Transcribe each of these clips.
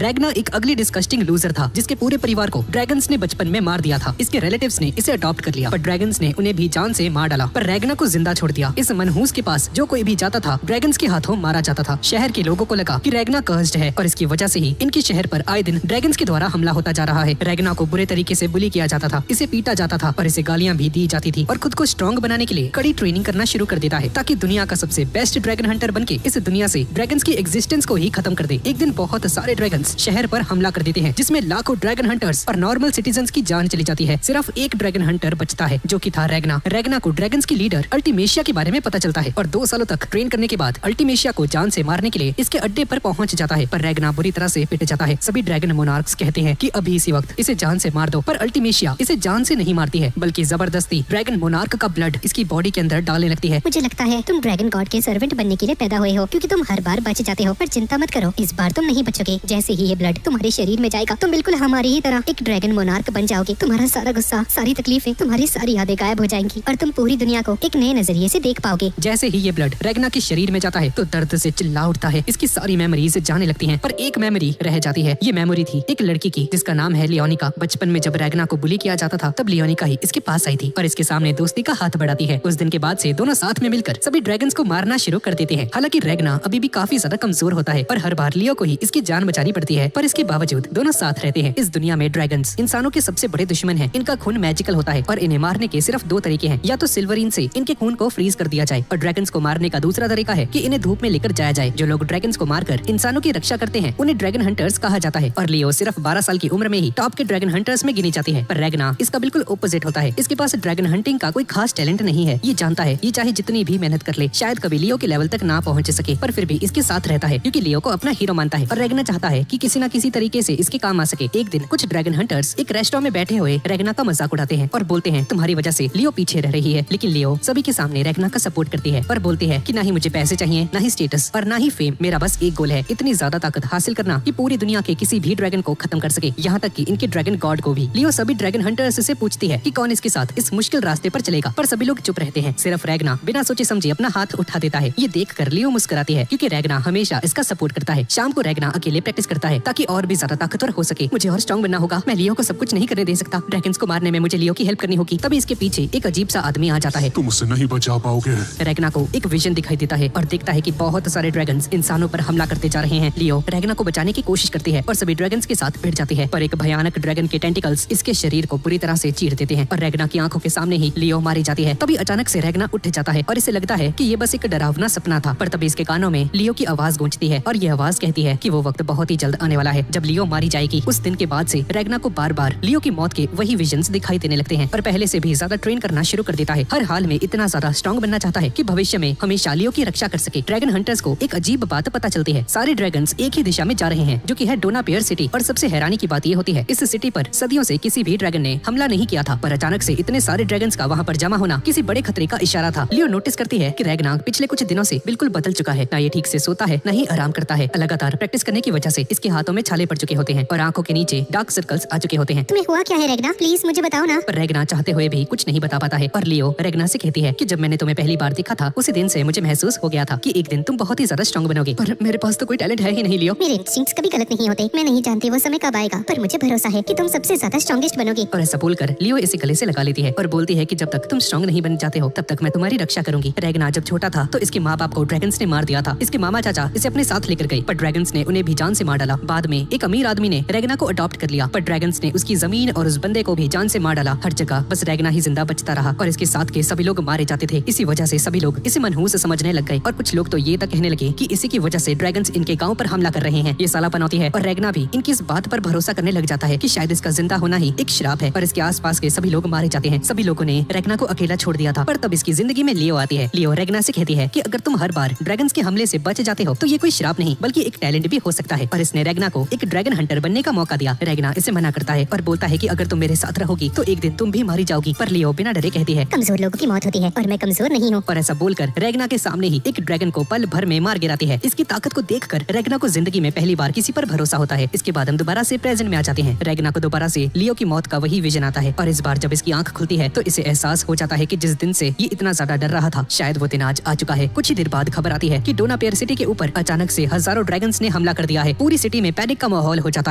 रैग्ना एक अगली disgusting loser था जिसके पूरे परिवार को ड्रैगन्स ने बचपन में मार दिया था। इसके रिलेटिव्स ने इसे अडॉप्ट कर लिया पर ड्रैगन्स ने उन्हें भी जान से मार डाला, पर रैग्ना को जिंदा छोड़ दिया। इस मनहूस के पास जो कोई भी जाता था ड्रैगन्स के हाथों मारा जाता था। शहर के लोगों को लगा कि रैग्ना कर्स्ड है और इसकी वजह से ही इनके शहर पर आए दिन ड्रैगन्स के द्वारा हमला होता जा रहा है। रैग्ना को बुरे तरीके से बुली किया जाता था, इसे पीटा जाता था और इसे गालियां भी दी जाती थी और खुद को स्ट्रॉन्ग बनाने के लिए कड़ी ट्रेनिंग करना शुरू कर देता है ताकि दुनिया का सबसे बेस्ट ड्रैगन हंटर बनके इस दुनिया से ड्रैगन्स की एग्जिस्टेंस को ही खत्म कर दे। एक दिन बहुत सारे ड्रैगन्स शहर पर हमला कर देते हैं जिसमें लाखों ड्रैगन हंटर्स और नॉर्मल सिटीजन्स की जान चली जाती है। सिर्फ एक ड्रैगन हंटर बचता है जो कि था रैग्ना। रैग्ना को ड्रैगन्स की लीडर अल्टीमेशिया के बारे में पता चलता है और 2 सालों तक ट्रेन करने के बाद अल्टीमेशिया को जान से मारने के लिए इसके अड्डे पर पहुंच जाता है, पर रैग्ना बुरी तरह से पिट जाता है। सभी ड्रैगन मोनार्क्स कहते हैं कि अभी इसी वक्त इसे जान से मार दो, पर अल्टीमेशिया इसे जान से नहीं मारती है बल्कि जबरदस्ती ड्रैगन मोनार्क का ब्लड इसकी बॉडी के अंदर डालने लगती है। मुझे लगता है तुम ड्रैगन गॉड के सर्वेंट बनने के लिए पैदा हुए हो क्योंकि तुम हर बार बच जाते हो, पर चिंता मत करो, इस बार तुम नहीं बचोगे। जैसे ही ये ब्लड तुम्हारे शरीर में जाएगा तुम बिल्कुल हमारी ही तरह एक ड्रैगन मोनार्क बन जाओगे। तुम्हारा सारा गुस्सा, सारी तकलीफें, तुम्हारी सारी यादें गायब हो जाएंगी और तुम पूरी दुनिया को एक नए नजरिए से देख पाओगे। जैसे ही ये ब्लड रैग्ना के शरीर में जाता है तो दर्द से चिल्ला उठता है। इसकी सारी मेमोरीज जाने लगती हैं, पर एक मेमोरी रह जाती है। ये मेमोरी थी एक लड़की की जिसका नाम है लियोनिका। बचपन में जब रैग्ना को बुली किया जाता था तब लियोनिका ही इसके पास आई थी और इसके सामने दोस्ती का हाथ बढ़ाती है। उस दिन के बाद से दोनों साथ में मिलकर सभी ड्रैगन्स को मारना शुरू कर देते हैं। हालांकि रैग्ना अभी भी काफी ज्यादा कमजोर होता है और हर बार लियो को ही इसकी जान बचानी पड़ती है, पर इसके बावजूद दोनों साथ रहते हैं। इस दुनिया में ड्रैगन्स इंसानों के सबसे बड़े दुश्मन हैं। इनका खून मैजिकल होता है और इन्हें मारने के सिर्फ 2 तरीके हैं, या तो सिल्वरीन से इनके खून को फ्रीज कर दिया जाए और ड्रैगन्स को मारने का दूसरा तरीका है कि इन्हें धूप में लेकर जाया जाए। जो लोग ड्रैगन्स को मारकर इंसानों की रक्षा करते हैं उन्हें ड्रैगन हंटर्स कहा जाता है और लियो सिर्फ 12 साल की उम्र में ही टॉप के ड्रैगन हंटर्स में गिनी जाती है। पर रैग्ना इसका बिल्कुल ऑपोजिट होता है। इसके पास ड्रैगन हंटिंग का कोई खास टैलेंट नहीं है। ये जानता है ये चाहे जितनी भी मेहनत कर ले शायद कभी लियो के लेवल तक ना पहुंच सके, पर फिर भी इसके साथ रहता है क्योंकि लियो को अपना हीरो मानता है और रैग्ना चाहता है कि किसी न किसी तरीके से इसके काम आ सके। एक दिन कुछ ड्रैगन हंटर्स एक रेस्टोरेंट में बैठे हुए रैग्ना का मजाक उड़ाते हैं और बोलते हैं तुम्हारी वजह से लियो पीछे रह रही है। लेकिन लियो सभी के सामने रैग्ना का सपोर्ट करती है और बोलती है कि ना ही मुझे पैसे चाहिए, ना ही स्टेटस और ना ही फेम, मेरा बस एक गोल है, इतनी ज्यादा ताकत हासिल करना कि पूरी दुनिया के किसी भी ड्रैगन को खत्म कर सके, यहाँ तक कि इनके ड्रैगन गॉड को भी। लियो सभी ड्रैगन हंटर्स से पूछती है कि कौन इसके साथ इस मुश्किल रास्ते पर चलेगा, पर सभी लोग चुप रहते हैं। सिर्फ रैग्ना बिना सोचे समझे अपना हाथ उठा देता है। ये देखकर लियो मुस्कुराती है क्योंकि रैग्ना हमेशा इसका सपोर्ट करता है। शाम को रैग्ना अकेले प्रैक्टिस करता है ताकि और भी ज्यादा ताकतवर हो सके। मुझे और स्ट्रॉन्ग बनना होगा, मैं लियो को सब कुछ नहीं करने दे सकता, ड्रैगन्स को मारने में मुझे लियो की हेल्प करनी होगी। तभी इसके पीछे एक अजीब सा आदमी आ जाता है। तुम उसे नहीं बचा पाओगे। रैग्ना को एक विजन दिखाई देता है और देखता है कि बहुत सारे ड्रैगन्स इंसानों पर हमला करते जा रहे हैं। लियो रैग्ना को बचाने की कोशिश करती है और सभी ड्रैगन्स के साथ भिड़ जाती है, पर एक भयानक ड्रैगन के टेंटिकल्स इसके शरीर को पूरी तरह से चीर देते हैं और रैग्ना की आंखों के सामने ही लियो मारी जाती है। तभी अचानक से रैग्ना उठ जाता है और इसे लगता है कि ये बस एक डरावना सपना था, पर तभी इसके कानों में लियो की आवाज गूंजती है और ये आवाज कहती है कि वो वक्त बहुत ही जल्द आने वाला है जब लियो मारी जाएगी। उस दिन के बाद से रैग्ना को बार बार लियो की मौत के वही विजन्स दिखाई देने लगते हैं, पर पहले से भी ज्यादा ट्रेन करना शुरू कर देता है। हर हाल में इतना ज्यादा स्ट्रॉन्ग बनना चाहता है कि भविष्य में हमेशा लियो की रक्षा कर सके। ड्रैगन हंटर्स को एक अजीब बात पता चलती है, सारे ड्रैगन्स एक ही दिशा में जा रहे हैं जो कि है डोनापेयर सिटी। और सबसे हैरानी की बात ये होती है इस सिटी पर सदियों से किसी भी ड्रैगन ने हमला नहीं किया था, पर अचानक से इतने सारे ड्रैगन्स का वहाँ पर जमा होना किसी बड़े खतरे का इशारा था। लियो नोटिस करती है कि रैग्ना पिछले कुछ दिनों से बिल्कुल बदल चुका है, ना ये ठीक से सोता है न ही आराम करता है। लगातार प्रैक्टिस करने की वजह से इसके हाथों में छाले पड़ चुके होते हैं और आंखों के नीचे डार्क सर्कल्स आ चुके होते हैं। तुम्हें हुआ क्या है रैग्ना, प्लीज मुझे बताओ ना। पर रैग्ना चाहते हुए भी कुछ नहीं बता पाता है और लियो रैग्ना से कहती है कि जब मैंने तुम्हें पहली बार देखा था उसी दिन से मुझे महसूस हो गया था कि एक दिन तुम बहुत ही ज्यादा स्ट्रॉन्ग बनोगे, पर मेरे पास तो कोई टैलेंट है ही नहीं लियो। मेरे इंस्टिंक्ट्स कभी गलत नहीं होते, मैं नहीं जानती वो समय कब आएगा, पर मुझे भरोसा है कि तुम सबसे ज्यादा स्ट्रॉन्गेस्ट बनोगे। और ऐसा बोलकर लियो इसे गले से लगा लेती है और बोलती है कि जब तक तुम स्ट्रॉन्ग नहीं बन जाते हो तब तक मैं तुम्हारी रक्षा करूंगी। रैग्ना जब छोटा था तो इसके माँ बाप को ड्रैगन्स ने मार दिया था। इसके मामा चाचा इसे अपने साथ लेकर गए, पर ड्रैगन्स ने उन्हें भी जान से मार डाला। बाद में एक अमीर आदमी ने रैग्ना को अडॉप्ट कर लिया, पर ड्रैगन्स ने उसकी जमीन और उस बंदे को भी जान से मार डाला। हर जगह बस रैग्ना ही जिंदा बचता रहा और इसके साथ के सभी लोग मारे जाते थे। इसी वजह से सभी लोग इसे मनहूस समझने लग गए और कुछ लोग तो ये तक कहने लगे कि इसी की वजह से ड्रैगन्स इनके गांव पर हमला कर रहे हैं। ये सालापन होती है और रैग्ना भी इनकी इस बात पर भरोसा करने लग जाता है कि शायद इसका जिंदा होना ही एक श्राप है और इसके आसपास के सभी लोग मारे जाते हैं। सभी लोगों ने रैग्ना को अकेला छोड़ दिया था, पर तब इसकी जिंदगी में लियो आती है। लियो रैग्ना से कहती है कि अगर तुम हर बार ड्रैगन्स के हमले से बच जाते हो तो ये कोई श्राप नहीं बल्कि एक टैलेंट भी हो सकता है, और इसने रैग्ना को एक ड्रैगन हंटर बनने का मौका दिया। रैग्ना इसे मना करता है और बोलता है कि अगर तुम मेरे साथ रहोगी तो एक दिन तुम भी मारी जाओगी, पर लियो बिना डरे कहती है कमजोर लोगों की मौत होती है और मैं कमजोर नहीं हूँ। और ऐसा बोलकर रैग्ना के सामने ही एक ड्रैगन को पल भर में मार गिराती है। इसकी ताकत को देखकर रैग्ना को जिंदगी में पहली बार किसी पर भरोसा होता है। इसके बाद हम दोबारा से प्रेजेंट में आ जाते हैं। रैग्ना को दोबारा से लियो की मौत का वही विजन आता है और इस बार जब इसकी आंख खुलती है तो इसे एहसास हो जाता है कि जिस दिन से ये इतना ज्यादा डर रहा था शायद वो दिन आज आ चुका है। कुछ ही देर बाद खबर आती है कि डोनापेयर सिटी के ऊपर अचानक से हजारों ड्रैगन्स ने हमला कर दिया है। पूरी सिटी सिटी में पैनिक का माहौल हो जाता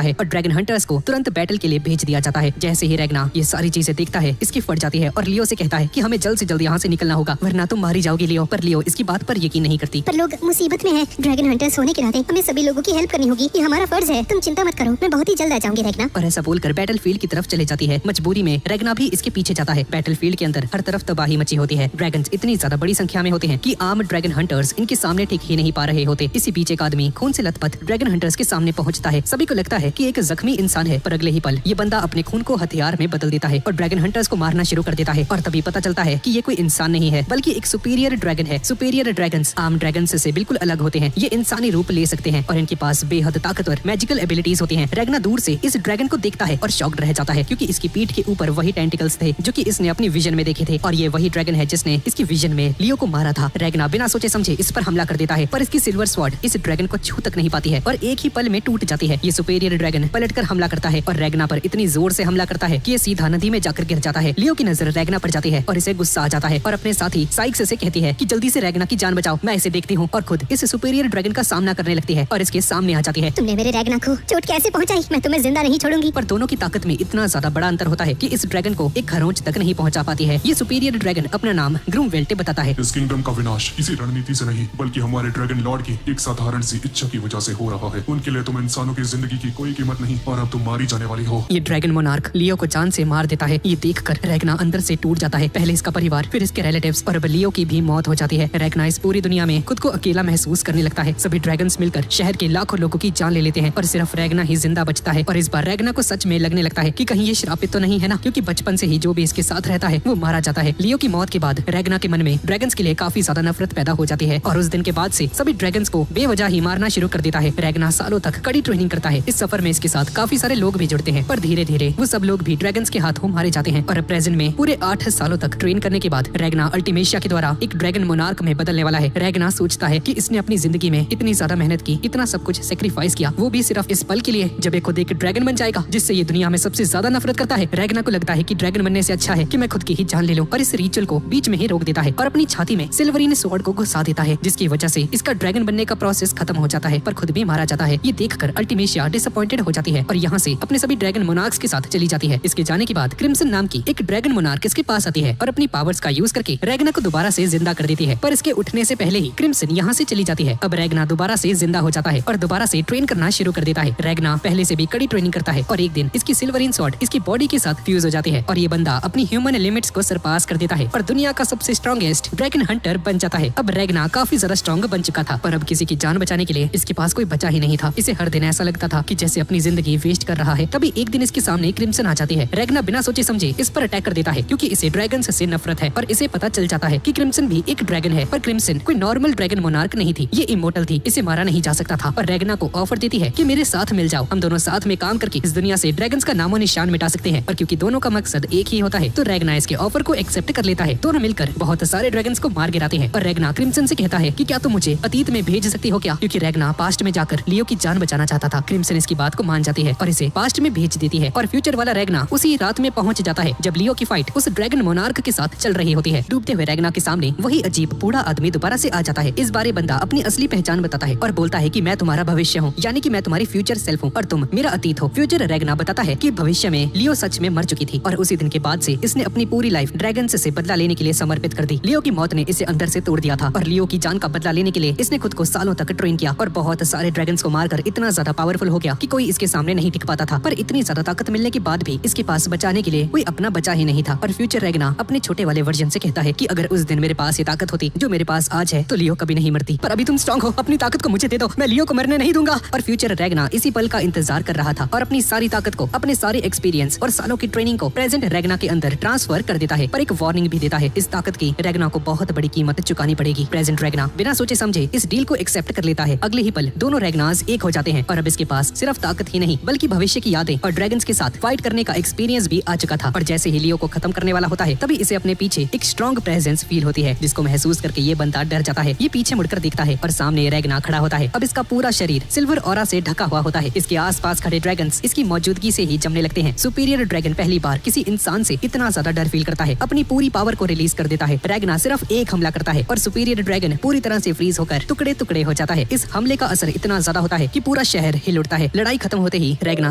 है और ड्रैगन हंटर्स को तुरंत बैटल के लिए भेज दिया जाता है। जैसे ही रैग्ना ये सारी चीजें देखता है, इसकी फट जाती है और लियो से कहता है कि हमें जल्द से जल्द यहाँ से निकलना होगा वरना तुम मारी जाओगी लियो। पर लियो इसकी बात पर यकीन नहीं करती। पर लोग मुसीबत में हैं। ड्रैगन हंटर्स होने के नाते हमें सभी लोगों की हेल्प करनी होगी। ये हमारा फर्ज है। तुम चिंता मत करो, मैं बहुत ही जल्द आ जाऊंगी रैग्ना। और ऐसा बोलकर बैटल फील्ड की तरफ चले जाती है। मजबूरी में रैग्ना भी इसके पीछे जाता है। बैटल फील्ड के अंदर हर तरफ तबाही मची होती है। ड्रैगन इतनी ज्यादा बड़ी संख्या में होते हैं कि आम ड्रैगन हंटर्स इनके सामने ठीक ही नहीं पा रहे होते। इसी बीच एक आदमी खून से लथपथ ड्रैगन हंटर्स के सामने पहुंचता है। सभी को लगता है कि एक जख्मी इंसान है, पर अगले ही पल ये बंदा अपने खून को हथियार में बदल देता है और ड्रैगन हंटर्स को मारना शुरू कर देता है। और तभी पता चलता है कि ये कोई इंसान नहीं है बल्कि एक सुपीरियर ड्रैगन है। सुपीरियर ड्रैगन्स आम ड्रैगन्स से बिल्कुल अलग होते हैं। ये इंसानी रूप ले सकते हैं और इनके पास बेहद ताकतवर मैजिकल एबिलिटीज होती हैं। रैग्ना दूर से इस ड्रैगन को देखता है और शॉक्ड रह जाता है क्योंकि इसकी पीठ के ऊपर वही टेंटिकल्स थे जो कि इसने अपनी विजन में देखे थे और ये वही ड्रैगन है जिसने इसकी विजन में लियो को मारा था। रैग्ना बिना सोचे समझे इस पर हमला कर देता है पर इसकी सिल्वर स्वॉर्ड इस ड्रैगन को छू तक नहीं पाती है और एक ही पल में टूट जाती है। ये सुपीरियर ड्रैगन पलटकर हमला करता है और रैग्ना पर इतनी जोर से हमला करता है कि ये सीधा नदी में जाकर गिर जाता है। लियो की नजर रैग्ना पर जाती है और इसे गुस्सा आ जाता है और अपने साथी साइक्स से कहती है कि जल्दी से रैग्ना की जान बचाओ, मैं इसे देखती हूँ। और खुद इस सुपीरियर ड्रैगन का सामना करने लगती है और इसके सामने आ जाती है। तुमने मेरे रैग्ना को चोट कैसे पहुंचाई? मैं तुम्हें जिंदा नहीं छोड़ूंगी। पर दोनों की ताकत में इतना ज्यादा बड़ा अंतर होता है कि इस ड्रैगन को एक खरोंच तक नहीं पहुंचा पाती है। ये सुपीरियर ड्रैगन अपना नाम ग्रूमवेल्टे बताता है। इस किंगडम का विनाश किसी रणनीति से नहीं बल्कि हमारे ड्रैगन लॉर्ड की एक साधारण सी इच्छा की वजह से हो रहा है। उनके लिए तुम इंसानों की जिंदगी की कोई कीमत नहीं और अब तुम मारी जाने वाली हो। ये ड्रैगन मोनार्क लियो को जान से मार देता है। ये देखकर रैग्ना अंदर से टूट जाता है। पहले इसका परिवार, फिर इसके रिलेटिव्स और अब लियो की भी मौत हो जाती है। रैग्ना इस पूरी दुनिया में खुद को अकेला महसूस करने लगता है। सभी ड्रैगन्स मिलकर शहर के लाखों लोगों की जान ले लेते हैं और सिर्फ रैग्ना ही जिंदा बचता है। और इस बार रैग्ना को सच में लगने लगता है कि कहीं ये श्रापित तो नहीं है ना, क्योंकि बचपन से ही जो भी इसके साथ रहता है वो मारा जाता है। लियो की मौत के बाद रैग्ना के मन में ड्रैगन्स के लिए काफी ज्यादा नफरत पैदा हो जाती है और उस दिन के बाद से सभी ड्रैगन्स को बेवजह ही मारना शुरू कर देता है। रैग्ना सालों तक कड़ी ट्रेनिंग करता है। इस सफर में इसके साथ काफी सारे लोग भी जुड़ते हैं पर धीरे धीरे वो सब लोग भी ड्रैगन्स के हाथों मारे जाते हैं। और प्रेजेंट में पूरे 8 सालों तक ट्रेन करने के बाद रैग्ना अल्टीमेशिया के द्वारा एक ड्रैगन मोनार्क में बदलने वाला है। रैग्ना सोचता है कि इसने अपनी जिंदगी में इतनी ज्यादा मेहनत की, इतना सब कुछ सेक्रीफाइस किया, वो भी सिर्फ इस पल के लिए जब ये खुद एक ड्रैगन बन जाएगा जिससे ये दुनिया में सबसे ज्यादा नफरत करता है। रैग्ना को लगता है कि ड्रैगन बनने से अच्छा है कि मैं खुद की ही जान ले लूं और इस रिचुअल को बीच में ही रोक देता है और अपनी छाती में सिल्वरीन स्वॉर्ड को घुसा देता है जिसकी वजह से इसका ड्रैगन बनने का प्रोसेस खत्म हो जाता है पर खुद भी मारा जाता है। ये देखकर अल्टीमेशिया डिसअपॉइंटेड हो जाती है और यहाँ से अपने सभी ड्रैगन मोनार्क्स के साथ चली जाती है। इसके जाने के बाद क्रिम्सन नाम की एक ड्रैगन मोनार्क इसके पास आती है और अपनी पावर्स का यूज करके रैग्ना को दोबारा से जिंदा कर देती है पर इसके उठने से पहले ही क्रिम्सन यहाँ से चली जाती है। अब रैग्ना दोबारा से जिंदा हो जाता है और दोबारा से ट्रेन करना शुरू कर देता है। रैग्ना पहले से भी कड़ी ट्रेनिंग करता है और एक दिन इसकी सिल्वरीन स्वॉर्ड इसकी बॉडी के साथ फ्यूज हो जाती है और ये बंदा अपनी ह्यूमन लिमिट्स को सरपास कर देता है और दुनिया का सबसे स्ट्रॉन्गेस्ट ड्रैगन हंटर बन जाता है। अब रैग्ना काफी ज्यादा स्ट्रॉन्ग बन चुका था पर अब किसी की जान बचाने के लिए इसके पास कोई बचा ही नहीं था। इसे हर दिन ऐसा लगता था कि जैसे अपनी जिंदगी वेस्ट कर रहा है। तभी एक दिन इसके सामने क्रिम्सन आ जाती है। रैग्ना बिना सोचे समझे इस पर अटैक कर देता है क्योंकि इसे ड्रैगन से नफरत है और इसे पता चल जाता है कि क्रिम्सन भी एक ड्रैगन है पर क्रिम्सन कोई नॉर्मल ड्रैगन मोनार्क नहीं थी, ये इमोर्टल थी, इसे मारा नहीं जा सकता था। और रैग्ना को ऑफर देती है कि मेरे साथ मिल जाओ, हम दोनों साथ में काम करके इस दुनिया से ड्रैगन्स का नामो निशान मिटा सकते हैं। और क्योंकि दोनों का मकसद एक ही होता है तो रैग्ना इसके ऑफर को एक्सेप्ट कर लेता है। दोनों मिलकर बहुत सारे ड्रैगन्स को मार गिराते हैं और रैग्ना क्रिम्सन से कहता है कि क्या तुम मुझे अतीत में भेज सकती हो क्या, क्योंकि रैग्ना पास्ट में जाकर लियो की जान बचाना चाहता था। क्रिम्सन इसकी बात को मान जाती है और इसे पास्ट में भेज देती है और फ्यूचर वाला रैग्ना उसी रात में पहुंच जाता है जब लियो की फाइट उस ड्रैगन मोनार्क के साथ चल रही होती है। डूबते हुए रैग्ना के सामने वही अजीब बूढ़ा आदमी दोबारा से आ जाता है। इस बारे बंदा अपनी असली पहचान बताता है और बोलता है कि मैं तुम्हारा भविष्य हूँ, यानी कि मैं तुम्हारी फ्यूचर सेल्फ हूँ और तुम मेरा अतीत हो। फ्यूचर रैग्ना बताता है कि भविष्य में लियो सच में मर चुकी थी और उसी दिन के बाद से इसने अपनी पूरी लाइफ ड्रैगन से बदला लेने के लिए समर्पित कर दी। लियो की मौत ने इसे अंदर से तोड़ दिया था और लियो की जान का बदला लेने के लिए इसने खुद को सालों तक ट्रेन किया और बहुत सारे ड्रैगन्स को मारकर इतना ज्यादा पावरफुल हो गया कि कोई इसके सामने नहीं टिक पाता था। पर इतनी ज्यादा ताकत मिलने के बाद भी इसके पास बचाने के लिए कोई अपना बचा ही नहीं था। और फ्यूचर रैग्ना अपने छोटे वाले वर्जन से कहता है कि अगर उस दिन मेरे पास ये ताकत होती जो मेरे पास आज है तो लियो कभी नहीं मरती। पर अभी तुम स्ट्रॉन्ग हो, अपनी ताकत को मुझे दे दो, मैं लियो को मरने नहीं दूंगा। और फ्यूचर रैग्ना इसी पल का इंतजार कर रहा था और अपनी सारी ताकत को, अपने सारे एक्सपीरियंस और सालों की ट्रेनिंग को प्रेजेंट रैग्ना के अंदर ट्रांसफर कर देता है। पर एक वार्निंग भी देता है, इस ताकत की रैग्ना को बहुत बड़ी कीमत चुकानी पड़ेगी। प्रेजेंट रैग्ना बिना सोचे समझे इस डील को एक्सेप्ट कर लेता है। अगले ही पल दोनों रैग्नास एक हो जाते हैं और अब इसके पास सिर्फ ताकत ही नहीं बल्कि भविष्य की यादें और ड्रैगन्स के साथ फाइट करने का एक्सपीरियंस भी आ चुका था। और जैसे ही लियो को खत्म करने वाला होता है तभी इसे अपने पीछे एक स्ट्रॉन्ग प्रेजेंस फील होती है जिसको महसूस करके ये बंदा डर जाता है। ये पीछे मुड़कर देखता है और सामने रैग्ना खड़ा होता है। अब इसका पूरा शरीर सिल्वर ऑरा से ढका हुआ होता है। इसके आसपास खड़े ड्रैगन्स इसकी मौजूदगी से ही जमने लगते हैं। सुपीरियर ड्रैगन पहली बार किसी इंसान से इतना ज्यादा डर फील करता है, अपनी पूरी पावर को रिलीज कर देता है। रैग्ना सिर्फ एक हमला करता है और सुपीरियर ड्रैगन पूरी तरह से फ्रीज होकर टुकड़े टुकड़े हो जाता है। इस हमले का असर इतना ज्यादा होता है कि पूरा शहर हिल उठता है। लड़ाई खत्म होते ही रैगना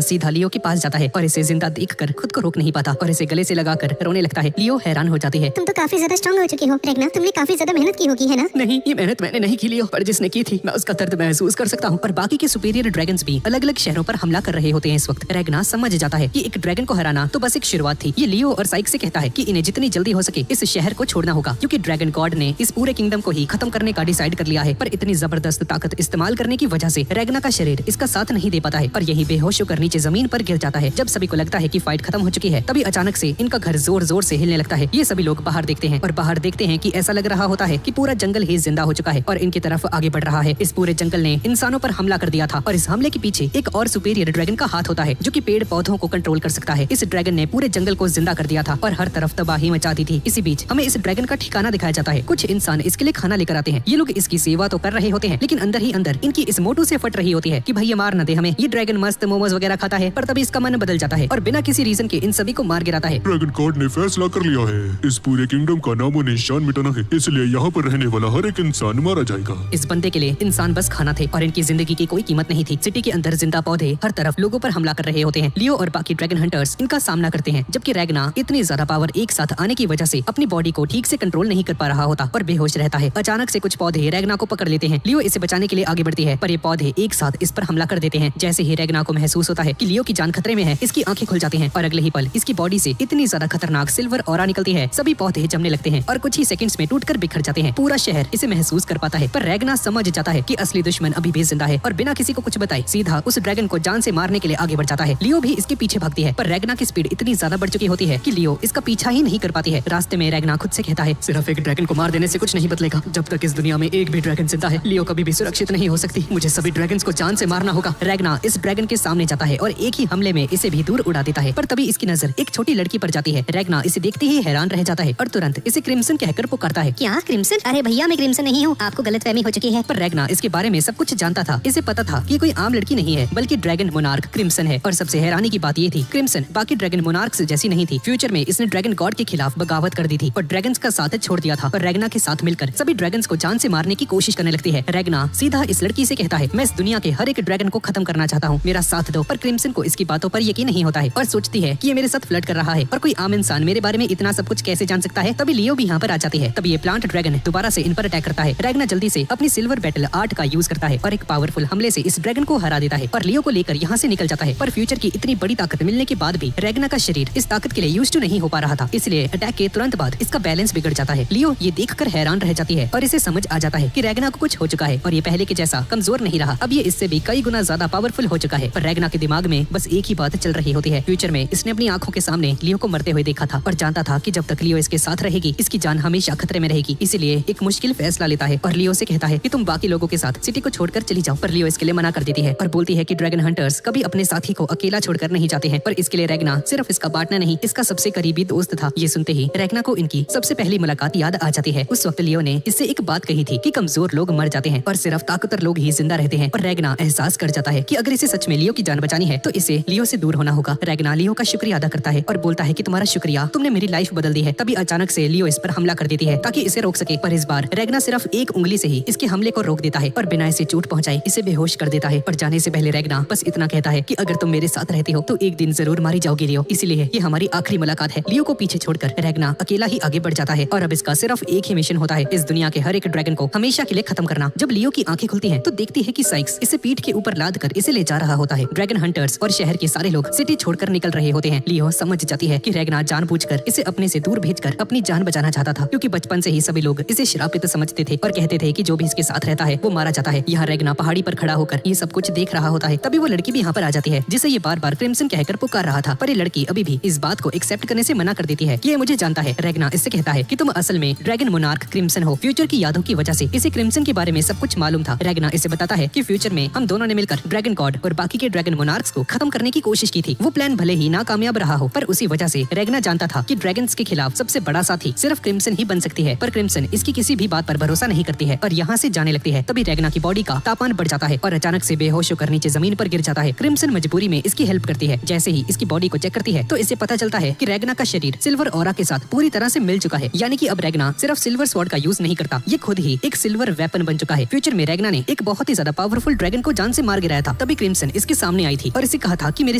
सीधा लियो के पास जाता है और इसे जिंदा देखकर खुद को रोक नहीं पाता और इसे गले से लगाकर रोने लगता है। लियो हैरान हो जाती है। तुम तो काफी ज्यादा स्ट्रॉन्ग हो चुकी हो रैगना, तुमने काफी ज्यादा मेहनत की होगी है ना? नहीं, ये मेहनत मैंने नहीं की लियो, पर जिसने की थी मैं उसका दर्द महसूस कर सकता हूँ। और बाकी के सुपीरियर ड्रैगन्स भी अलग अलग शहरों पर हमला कर रहे होते हैं। इस वक्त रैगना समझ जाता है कि एक ड्रैगन को हराना तो बस एक शुरुआत थी। ये लियो और साइक से कहता है कि इन्हें जितनी जल्दी हो सके इस शहर को छोड़ना होगा, क्योंकि ड्रैगन गॉड ने इस पूरे किंगडम को ही खत्म करने का डिसाइड कर लिया है। पर इतनी जबरदस्त ताकत इस्तेमाल करने की वजह से रैगना का शरीर इसका साथ नहीं दे पाता है और यही बेहोश होकर नीचे जमीन पर गिर जाता है। जब सभी को लगता है कि फाइट खत्म हो चुकी है, तभी अचानक से इनका घर जोर जोर से हिलने लगता है। ये सभी लोग बाहर देखते हैं और बाहर देखते हैं कि ऐसा लग रहा होता है कि पूरा जंगल ही जिंदा हो चुका है और इनकी तरफ आगे बढ़ रहा है। इस पूरे जंगल ने इंसानों पर हमला कर दिया था और इस हमले के पीछे एक और सुपीरियर ड्रैगन का हाथ होता है, जो कि पेड़ पौधों को कंट्रोल कर सकता है। इस ड्रैगन ने पूरे जंगल को जिंदा कर दिया था और हर तरफ तबाही मचा दी थी। इसी बीच हमें इस ड्रैगन का ठिकाना दिखाया जाता है। कुछ इंसान इसके लिए खाना लेकर आते हैं। ये लोग इसकी सेवा तो कर रहे होते हैं, लेकिन अंदर ही अंदर इनकी इस मोटू से फट रही होती है कि भैया मार न दे हमें। ये ड्रैगन मस्त मोमोज वगैरह खाता है, पर तभी इसका मन बदल जाता है और बिना किसी रीजन के इन सभी को मार गिराता है। ड्रैगन गॉड ने फैसला कर लिया है, इस पूरे किंगडम का नामो निशान मिटाना है, इसलिए यहाँ पर रहने वाला हर एक इंसान मारा जाएगा। इस बंदे के लिए इंसान बस खाना थे और इनकी जिंदगी की कोई कीमत नहीं थी। सिटी के अंदर जिंदा पौधे हर तरफ लोगों पर हमला कर रहे होते हैं। लियो और बाकी ड्रैगन हंटर्स इनका सामना करते हैं, जबकि रैगना इतनी ज्यादा पावर एक साथ आने की वजह से अपनी बॉडी को ठीक से कंट्रोल नहीं कर पा रहा होता और बेहोश रहता है। अचानक से कुछ पौधे रैगना को पकड़ लेते हैं। लियो इसे बचाने के लिए आगे बढ़ती है, पर ये पौधे एक साथ इस पर हमला कर देते हैं। जैसे ही रैगना को महसूस होता है कि लियो की जान खतरे में है, इसकी आंखें खुल जाती हैं और अगले ही पल इसकी बॉडी से इतनी ज्यादा खतरनाक सिल्वर ऑरा निकलती है। सभी पौधे जमने लगते हैं और कुछ ही सेकंड्स में टूटकर बिखर जाते हैं। पूरा शहर इसे महसूस कर पाता है, पर रैगना समझ जाता है कि असली दुश्मन अभी भी जिंदा है और बिना किसी को कुछ बताए सीधा उस ड्रैगन को जान से मारने के लिए आगे बढ़ जाता है। लियो भी इसके पीछे भागती है, पर रैगना की स्पीड इतनी ज्यादा बढ़ चुकी होती है कि लियो इसका पीछा ही नहीं कर पाती है। रास्ते में रैगना खुद से कहता है, सिर्फ एक ड्रैगन को मार देने से कुछ नहीं बदलेगा। जब तक इस दुनिया में एक भी ड्रैगन जिंदा है, लियो कभी भी सुरक्षित नहीं हो सकती। मुझे सभी ड्रैगन्स को जान से मारना होगा। रैगना इस ड्रैगन के सामने जाता है और एक ही हमले में इसे भी दूर उड़ा देता है, पर तभी इसकी नजर एक छोटी लड़की पर जाती है। रैगना इसे देखते ही हैरान रह जाता है और तुरंत इसे क्रिम्सन कहकर पुकारता है। क्या क्रिम्सन? अरे भैया मैं क्रिम्सन नहीं हूँ, आपको गलतफहमी हो चुकी है। पर रैगना इसके बारे में सब कुछ जानता था। इसे पता था कि कोई आम लड़की नहीं है, बल्कि ड्रैगन मोनार्क क्रिम्सन है। और सबसे हैरानी की बात ये थी, क्रिम्सन बाकी ड्रैगन मोनार्क्स जैसी नहीं थी। फ्यूचर में इसने ड्रैगन गॉड के खिलाफ बगावत कर दी थी और ड्रैगन्स का साथ छोड़ दिया था और रैगना के साथ मिलकर सभी ड्रैगन्स को जान से मारने की कोशिश करने लगती है। रैगना सीधा इस लड़की से कहता है, मैं इस दुनिया के हर एक ड्रैगन को खत्म करना चाहता हूँ, मेरा साथ दो। पर क्रिम्सन को इसकी बातों पर यकीन नहीं होता है और सोचती है कि ये मेरे साथ फ्लर्ट कर रहा है, पर कोई आम इंसान मेरे बारे में इतना सब कुछ कैसे जान सकता है। तभी लियो भी यहाँ पर आ जाती है। तभी ये प्लांट ड्रैगन दोबारा से इन पर अटैक करता है। रैगना जल्दी से अपनी सिल्वर बैटल आर्ट का यूज करता है और एक पावरफुल हमले से इस ड्रैगन को हरा देता है और लियो को लेकर यहाँ से निकल जाता है। पर फ्यूचर की इतनी बड़ी ताकत मिलने के बाद भी रैगना का शरीर इस ताकत के लिए यूज टू नहीं हो पा रहा था, इसलिए अटैक के तुरंत बाद इसका बैलेंस बिगड़ जाता है। लियो ये देखकर हैरान रह जाती है और इसे समझ आ जाता है कि रैगना को कुछ हो चुका है और ये पहले के जैसा कमजोर नहीं रहा। अब ये इससे भी कई गुना ज्यादा पावरफुल हो चुका है। पर रैगना के दिमाग में बस एक ही बात चल रही होती है। फ्यूचर में इसने अपनी आंखों के सामने लियो को मरते हुए देखा था और जानता था कि जब तक लियो इसके साथ रहेगी इसकी जान हमेशा खतरे में रहेगी। इसीलिए एक मुश्किल फैसला लेता है और लियो से कहता है कि तुम बाकी लोगों के साथ सिटी को छोड़कर चली जाओ। पर लियो इसके लिए मना कर देती है और बोलती है कि ड्रैगन हंटर्स कभी अपने साथी को अकेला छोड़कर नहीं जाते हैं। पर इसके लिए रैगना सिर्फ इसका पार्टनर नहीं, इसका सबसे करीबी दोस्त था। ये सुनते ही रैगना को इनकी सबसे पहली मुलाकात याद आ जाती है। उस वक्त लियो ने इससे एक बात कही थी कि कमजोर लोग मर जाते हैं और सिर्फ ताकतवर लोग ही जिंदा रहते हैं। और रैगना एहसास कर जाता है कि अगर इसे सच में लियो की जान बचानी है तो इसे लियो से दूर होना होगा। रैगना लियो का शुक्रिया अदा करता है और बोलता है कि तुम्हारा शुक्रिया, तुमने मेरी लाइफ बदल दी है। तभी अचानक से लियो इस पर हमला कर देती है ताकि इसे रोक सके, पर इस बार रैगना सिर्फ एक उंगली से ही इसके हमले को रोक देता है और बिना इसे चोट पहुंचाए इसे बेहोश कर देता है। पर जाने से पहले रैगना बस इतना कहता है कि अगर तुम मेरे साथ रहती हो तो एक दिन जरूर मारी जाओगी लियो, इसलिए ये हमारी आखिरी मुलाकात है। लियो को पीछे छोड़कर रैगना अकेला ही आगे बढ़ जाता है और अब इसका सिर्फ एक ही मिशन होता है, इस दुनिया के हर एक ड्रैगन को हमेशा के लिए खत्म करना। जब लियो की आंखें खुलती हैं तो देखती है कि साइक्स इसे पीठ के ऊपर लाद कर इसे ले जा रहा होता है। ड्रैगन हंटर्स और शहर के सारे लोग सिटी छोड़कर निकल रहे होते हैं। लियो समझ जाती है कि रैगना जानबूझकर इसे अपने से दूर भेजकर अपनी जान बचाना चाहता था, क्योंकि बचपन से ही सभी लोग इसे श्रापित समझते थे और कहते थे कि जो भी इसके साथ रहता है वो मारा जाता है। यहाँ रैगना पहाड़ी पर खड़ा होकर ये सब कुछ देख रहा होता है। तभी वो लड़की भी यहाँ पर आ जाती है जिसे ये बार बार क्रिम्सन कहकर पुकार रहा था, पर ये लड़की अभी भी इस बात को एक्सेप्ट करने से मना कर देती है कि ये मुझे जानता है। रैगना इससे कहता है कि तुम असल में ड्रैगन मोनार्क क्रिम्सन हो। फ्यूचर की यादों की वजह से इसे क्रिम्सन के बारे में सब कुछ मालूम था। रैगना इसे बताता है कि फ्यूचर में हम दोनों ने मिलकर ड्रैगन गॉड और बाकी के ड्रैगन मोनार्क्स को खत्म करने की कोशिश की थी। वो प्लान भले ही नाकामयाब रहा हो, पर उसी वजह से रैगना जानता था कि ड्रैगन्स के खिलाफ सबसे बड़ा साथी सिर्फ क्रिम्सन ही बन सकती है। पर क्रिम्सन इसकी किसी भी बात पर भरोसा नहीं करती है और यहाँ से जाने लगती है। तभी रैगना की बॉडी का तापमान बढ़ जाता है और अचानक से बेहोश होकर नीचे जमीन पर गिर जाता है। क्रिम्सन मजबूरी में इसकी हेल्प करती है। जैसे ही इसकी बॉडी को चेक करती है तो इसे पता चलता है कि रैगना का शरीर सिल्वर ऑरा के साथ पूरी तरह से मिल चुका है, यानी कि अब रैगना सिर्फ सिल्वर स्वॉर्ड का यूज नहीं करता, ये खुद ही एक सिल्वर वेपन बन चुका है। फ्यूचर में रैगना ने एक बहुत ही ज्यादा पावरफुल ड्रैगन को जान से मार गिराया था, तभी क्रिम्सन इसके सामने आई थी और इसे कहा था कि मेरे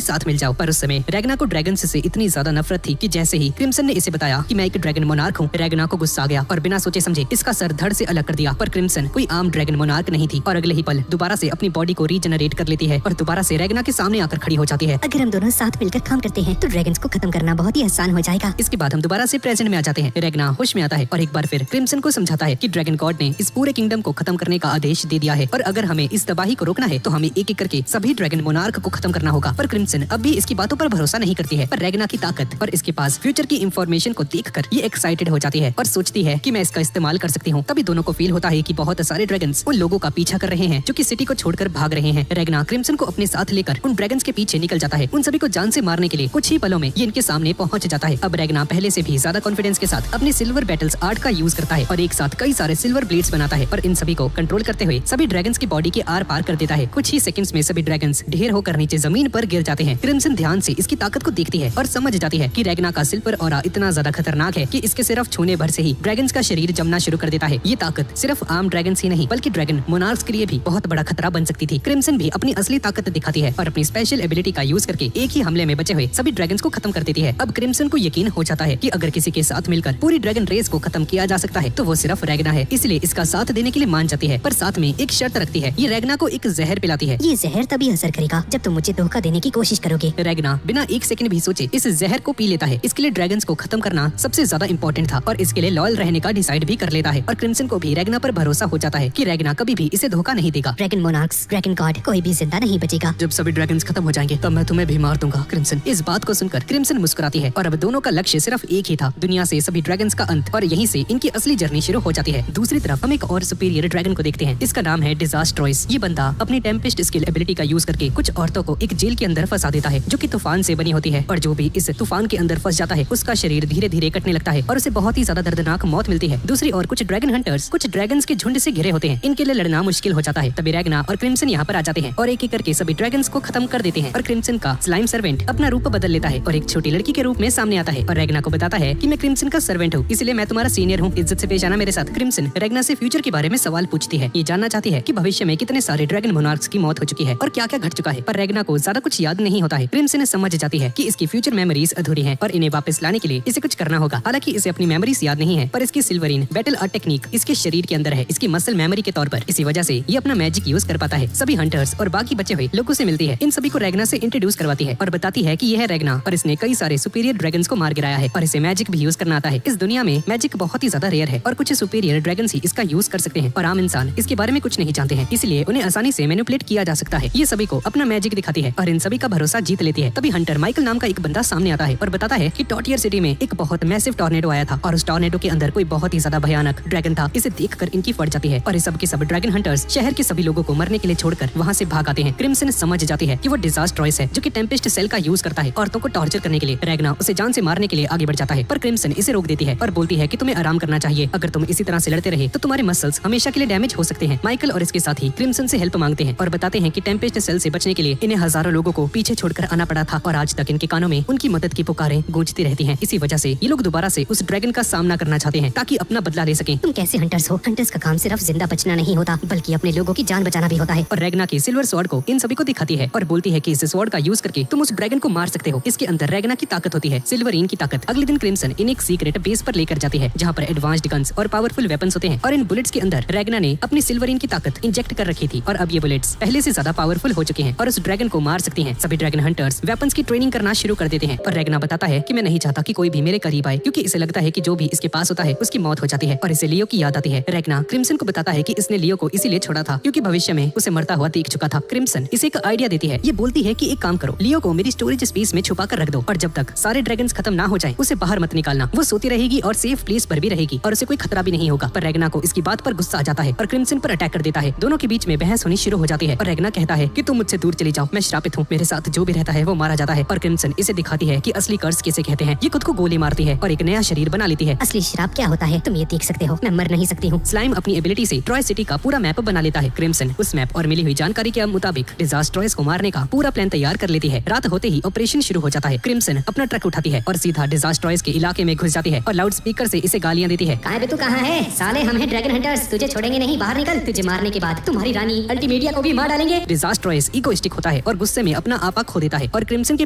साथ मिल जाओ। पर उस समय रेगना को ड्रैगन्स से इतनी ज्यादा नफरत थी कि जैसे ही क्रिम्सन ने इसे बताया कि मैं एक ड्रैगन मोनार्क हूँ, रेगना को गुस्सा आ गया और बिना सोचे समझे इसका सर धड़ से अलग कर दिया। पर क्रिम्सन कोई आम ड्रैगन मोनार्क नहीं थी और अगले ही पल दोबारा से अपनी बॉडी को रीजनरेट कर लेती है और दोबारा से रेगना के सामने आकर खड़ी हो जाती है। अगर हम दोनों साथ मिलकर काम करते हैं तो ड्रैगन्स को खत्म करना बहुत ही आसान हो जाएगा। इसके बाद हम दोबारा से प्रेजेंट में आ जाते हैं। रेगना होश में आता है और एक बार फिर क्रिम्सन को समझाता है कि ड्रैगन गॉड ने इस पूरे किंगडम को खत्म करने का आदेश दे दिया है और अगर हमें इस तबाही को रोकना है तो हमें एक एक करके सभी ड्रैगन मोनार्क को खत्म करना होगा। पर क्रिम्सन अब भी इसकी बातों पर भरोसा नहीं करती है। पर रेगना की ताकत और इसके पास फ्यूचर की इंफॉर्मेशन को देखकर ये एक्साइटेड हो जाती है और सोचती है कि मैं इसका इस्तेमाल कर सकती हूँ। तभी दोनों को फील होता है कि बहुत सारे ड्रैगन्स उन लोगों का पीछा कर रहे हैं जो कि सिटी को छोड़कर भाग रहे हैं। रेगना क्रिम्सन को अपने साथ लेकर उन ड्रैगन्स के पीछे निकल जाता है। उन सभी को जान से मारने के लिए कुछ ही पलों में ये इनके सामने पहुंच जाता है। अब रेगना पहले से भी ज्यादा कॉन्फिडेंस के साथ अपने सिल्वर बैटल्स आर्ट का यूज करता है और एक साथ कई सारे सिल्वर ब्लेड्स बनाता है और इन सभी को कंट्रोल करते हुए सभी ड्रैगन्स की बॉडी के आर पार कर देता है। कुछ ही सेकंड्स में सभी ड्रैगन्स ढेर होकर नीचे जमीन पर गिर जाते हैं। क्रिम्सन ध्यान से इसकी ताकत को देखती है और समझ जाती है कि रेगना का सिल्वर ऑरा इतना ज्यादा खतरनाक है कि इसके सिर्फ छूने भर से ही ड्रैगन्स का शरीर जमना शुरू कर देता है। ये ताकत सिर्फ आम ड्रैगन्स ही नहीं बल्कि ड्रैगन मोनार्क्स के लिए भी बहुत बड़ा खतरा बन सकती थी। क्रिम्सन भी अपनी असली ताकत दिखाती है और अपनी स्पेशल एबिलिटी का यूज करके एक ही हमले में बचे हुए सभी ड्रैगन्स को खत्म कर देती है। अब क्रिम्सन को यकीन हो जाता है कि अगर किसी के साथ मिलकर पूरी ड्रैगन रेस को खत्म किया जा सकता है तो वो सिर्फ रेगना है, इसलिए इसका साथ देने के लिए मान जाती है। पर साथ में एक शर्त रखती है, ये रेगना को एक जहर पिलाती है। ये जहर तभी असर करेगा जब तुम मुझे धोखा देने की कोशिश करोगे। रेगना बिना एक सेकंड भी सोचे इस जहर को पी लेता है। इसके लिए ड्रैगन्स को खत्म करना सबसे ज्यादा इम्पोर्टेंट था और इसके लिए लॉयल रहने का डिसाइड भी कर लेता है और क्रिम्सन को भी रेगना पर भरोसा हो जाता है कि रेगना कभी भी इसे धोखा नहीं देगा। ड्रैगन मोनार्क्स, ड्रैगन गॉड, कोई भी जिंदा नहीं बचेगा। जब सभी ड्रैगन्स खत्म हो जाएंगे तब मैं तुम्हें भी मार दूंगा। क्रिम्सन इस बात को सुनकर क्रिम्सन मुस्कुराती है और अब दोनों का लक्ष्य सिर्फ एक ही था, दुनिया से सभी ड्रैगन्स का अंत। और यहीं से इनकी असली जर्नी शुरू हो जाती है। दूसरी तरफ हम एक और सुपीरियर ड्रैगन को देखते हैं। इसका नाम है डिजास्ट्रॉयस। ये बंदा अपनी टेम्पेस्ट स्किल एबिलिटी का यूज करके कुछ औरतों को एक जेल के अंदर फंसा देता है जो कि तूफान से बनी होती है और जो भी इस तूफान के अंदर फंस जाता है उसका शरीर धीरे धीरे कटने लगता है और उसे बहुत ही ज्यादा दर्दनाक मौत मिलती है। दूसरी ओर कुछ ड्रैगन हंटर्स कुछ ड्रैगन्स के झुंड से घिरे होते हैं, इनके लिए लड़ना मुश्किल हो जाता है। तभी रेगना और क्रिम्सन यहाँ पर आ जाते हैं और एक एक करके सभी ड्रैगन्स को खत्म कर देते हैं और क्रिम्सन का स्लाइम सर्वेंट अपना रूप बदल लेता है और एक छोटी लड़की के रूप में सामने आता है और रेगना को बताता है कि मैं क्रिम्सन का सर्वेंट हूँ, इसलिए मैं तुम्हारा सीनियर हूँ, इज्जत से पेश आना मेरे साथ। क्रिम्सन रेगना से फ्यूचर के बारे में सवाल पूछती है। ये जानना चाहती है कि भविष्य में कितने सारे ड्रैगन मोनार्क्स की मौत हो चुकी है और क्या क्या घट चुका है। पर रेगना को ज्यादा कुछ याद नहीं होता है। क्रिम्सन समझ जाती है कि इसकी फ्यूचर मेमोरीज अधूरी हैं और इन्हें वापस लाने के लिए इसे कुछ करना होगा। हालांकि इसे अपनी मेमोरीज याद नहीं है पर इसकी सिल्वरीन बैटल आर्ट टेक्निक इसके शरीर के अंदर है, इसकी मसल मेमोरी के तौर पर। इसी वजह से ये अपना मैजिक यूज कर पाता है। सभी हंटर्स और बाकी बचे हुए लोगों से मिलती है, इन सभी को रेगना से इंट्रोड्यूस करवाती है और बताती है कि यह है रेगना और इसने कई सारे सुपीरियर ड्रैगन्स को मार गिराया है और इसे मैजिक भी यूज करना आता है। इस दुनिया में मैजिक बहुत ही ज्यादा रेयर है और कुछ सुपीरियर ड्रैगन्स ही इसका यूज कर सकते हैं और आम इंसान इसके बारे में कुछ नहीं जानते हैं, इसलिए उन्हें आसानी से मैनिपुलेट किया जा सकता है। ये सभी को अपना मैजिक दिखाती है और इन सभी का भरोसा जीत लेती है। तभी हंटर माइकल नाम का एक बंदा सामने आता है और बताता है कि टॉटियर सिटी में एक बहुत मैसिव टॉर्नेडो आया था और उस टॉर्नेडो के अंदर कोई बहुत ही ज्यादा भयानक ड्रैगन था। इसे देखकर इनकी फट जाती है और ये सब के सब ड्रैगन हंटर्स शहर के सभी लोगों को मरने के लिए छोड़कर वहाँ से भाग आते हैं। क्रिम्सन समझ जाती है कि वो डिजास्ट्रॉयस है जो कि टेम्पेस्ट सेल का यूज करता है औरतों को टॉर्चर करने के लिए। रेगना उसे जान से मारने के लिए आगे बढ़ जाता है पर क्रिम्सन इसे रोक देती है और बोलती है कि तुम्हें आराम करना चाहिए, अगर तुम इसी तरह से लड़ते रहे तो तुम्हारे मसल्स हमेशा के लिए डैमेज हो सकते हैं। माइकल और इसके साथी क्रिम्सन से हेल्प मांगते हैं और बताते हैं कि टेम्पेस्ट सेल से बचने के लिए इन्हें हजारों लोगों को पीछे छोड़कर आना पड़ा था और आज तक इनके कानों में उनकी मदद की पुकारें गूंजती रहती हैं। इसी वजह से ये लोग दोबारा से उस ड्रैगन का सामना करना चाहते हैं ताकि अपना बदला ले सकें। तुम कैसे हंटर्स हो? हंटर्स का काम सिर्फ जिंदा बचना नहीं होता बल्कि अपने लोगों की जान बचाना भी होता है। और रेगना की सिल्वर स्वॉर्ड को इन सभी को दिखाती है और बोलती है कि इस स्वॉर्ड का यूज करके तुम उस ड्रैगन को मार सकते हो। इसके अंदर रेगना की ताकत होती है, सिल्वरीन की ताकत। अगले दिन क्रिम्सन इन एक सीक्रेट बेस पर लेकर जाती है जहाँ पर एडवांस्ड गन्स और पावरफुल वेपन्स होते हैं और इन बुलेट्स के अंदर रेगना ने अपनी सिल्वरीन की ताकत इंजेक्ट कर रखी थी और अब ये बुलेट्स पहले से ज्यादा पावरफुल हो चुके हैं और उस ड्रैगन को मार सकती हैं। सभी ड्रैगन हंटर्स वेपन्स की ट्रेनिंग करना शुरू कर देते हैं और रेगना बताता है कि मैं नहीं चाहता कि कोई भी मेरे करीब आए क्योंकि इसे लगता है कि जो भी इसके पास होता है उसकी मौत हो जाती है और इसे लियो की याद आती है। रेगना क्रिम्सन को बताता है कि इसने लियो को इसीलिए छोड़ा था क्योंकि भविष्य में उसे मरता हुआ देख चुका था। क्रिम्सन इसे एक आइडिया देती है। ये बोलती है कि एक काम करो, लियो को मेरी स्टोरेज स्पेस में छुपा कर रख दो और जब तक सारे ड्रैगन्स खत्म ना हो जाए उसे बाहर मत निकालना। वो सोती रहेगी और सेफ प्लेस पर भी रहेगी और उसे कोई खतरा भी नहीं होगा। पर रेगना को इसकी बात पर गुस्सा आ जाता है और क्रिम्सन पर अटैक कर देता है। दोनों के बीच में बहस होनी शुरू हो जाती है और रेगना कहता है कि तुम मुझसे दूर चली जाओ, मैं श्रापित हूँ, मेरे साथ जो भी रहता है वो मारा जाता है। और क्रिम्सन इसे दिखाती है कि असली कर्स किसे कहते हैं। ये खुद को गोली मारती है और एक नया शरीर बना लेती है। असली श्राप क्या होता है तुम ये देख सकते हो, मैं मर नहीं सकती हूँ। स्लाइम अपनी एबिलिटी से ट्रॉय सिटी का पूरा मैप बना लेता है। क्रिम्सन उस मैप और मिली हुई जानकारी के मुताबिक डिजास्ट्रॉयस को मारने का पूरा प्लान तैयार कर लेती है। रात होते ही ऑपरेशन शुरू हो जाता है। क्रिम्सन अपना ट्रक उठाती है और सीधा डिजास्ट्रॉयस के इलाके में घुस जाती है और लाउड स्पीकर से इसे गालियां देती है। कहाँ बे तू कहाँ है? साले हम हैं ड्रैगन हंटर्स, तुझे छोड़ेंगे नहीं, बाहर निकल। तुझे मारने के बाद तुम्हारी रानी अल्टीमेट अल्टीमेटिया को भी मार डालेंगे। डिजास्ट्रॉयस इगोइस्टिक होता है और गुस्से में अपना आपा खो देता है और क्रिम्सन के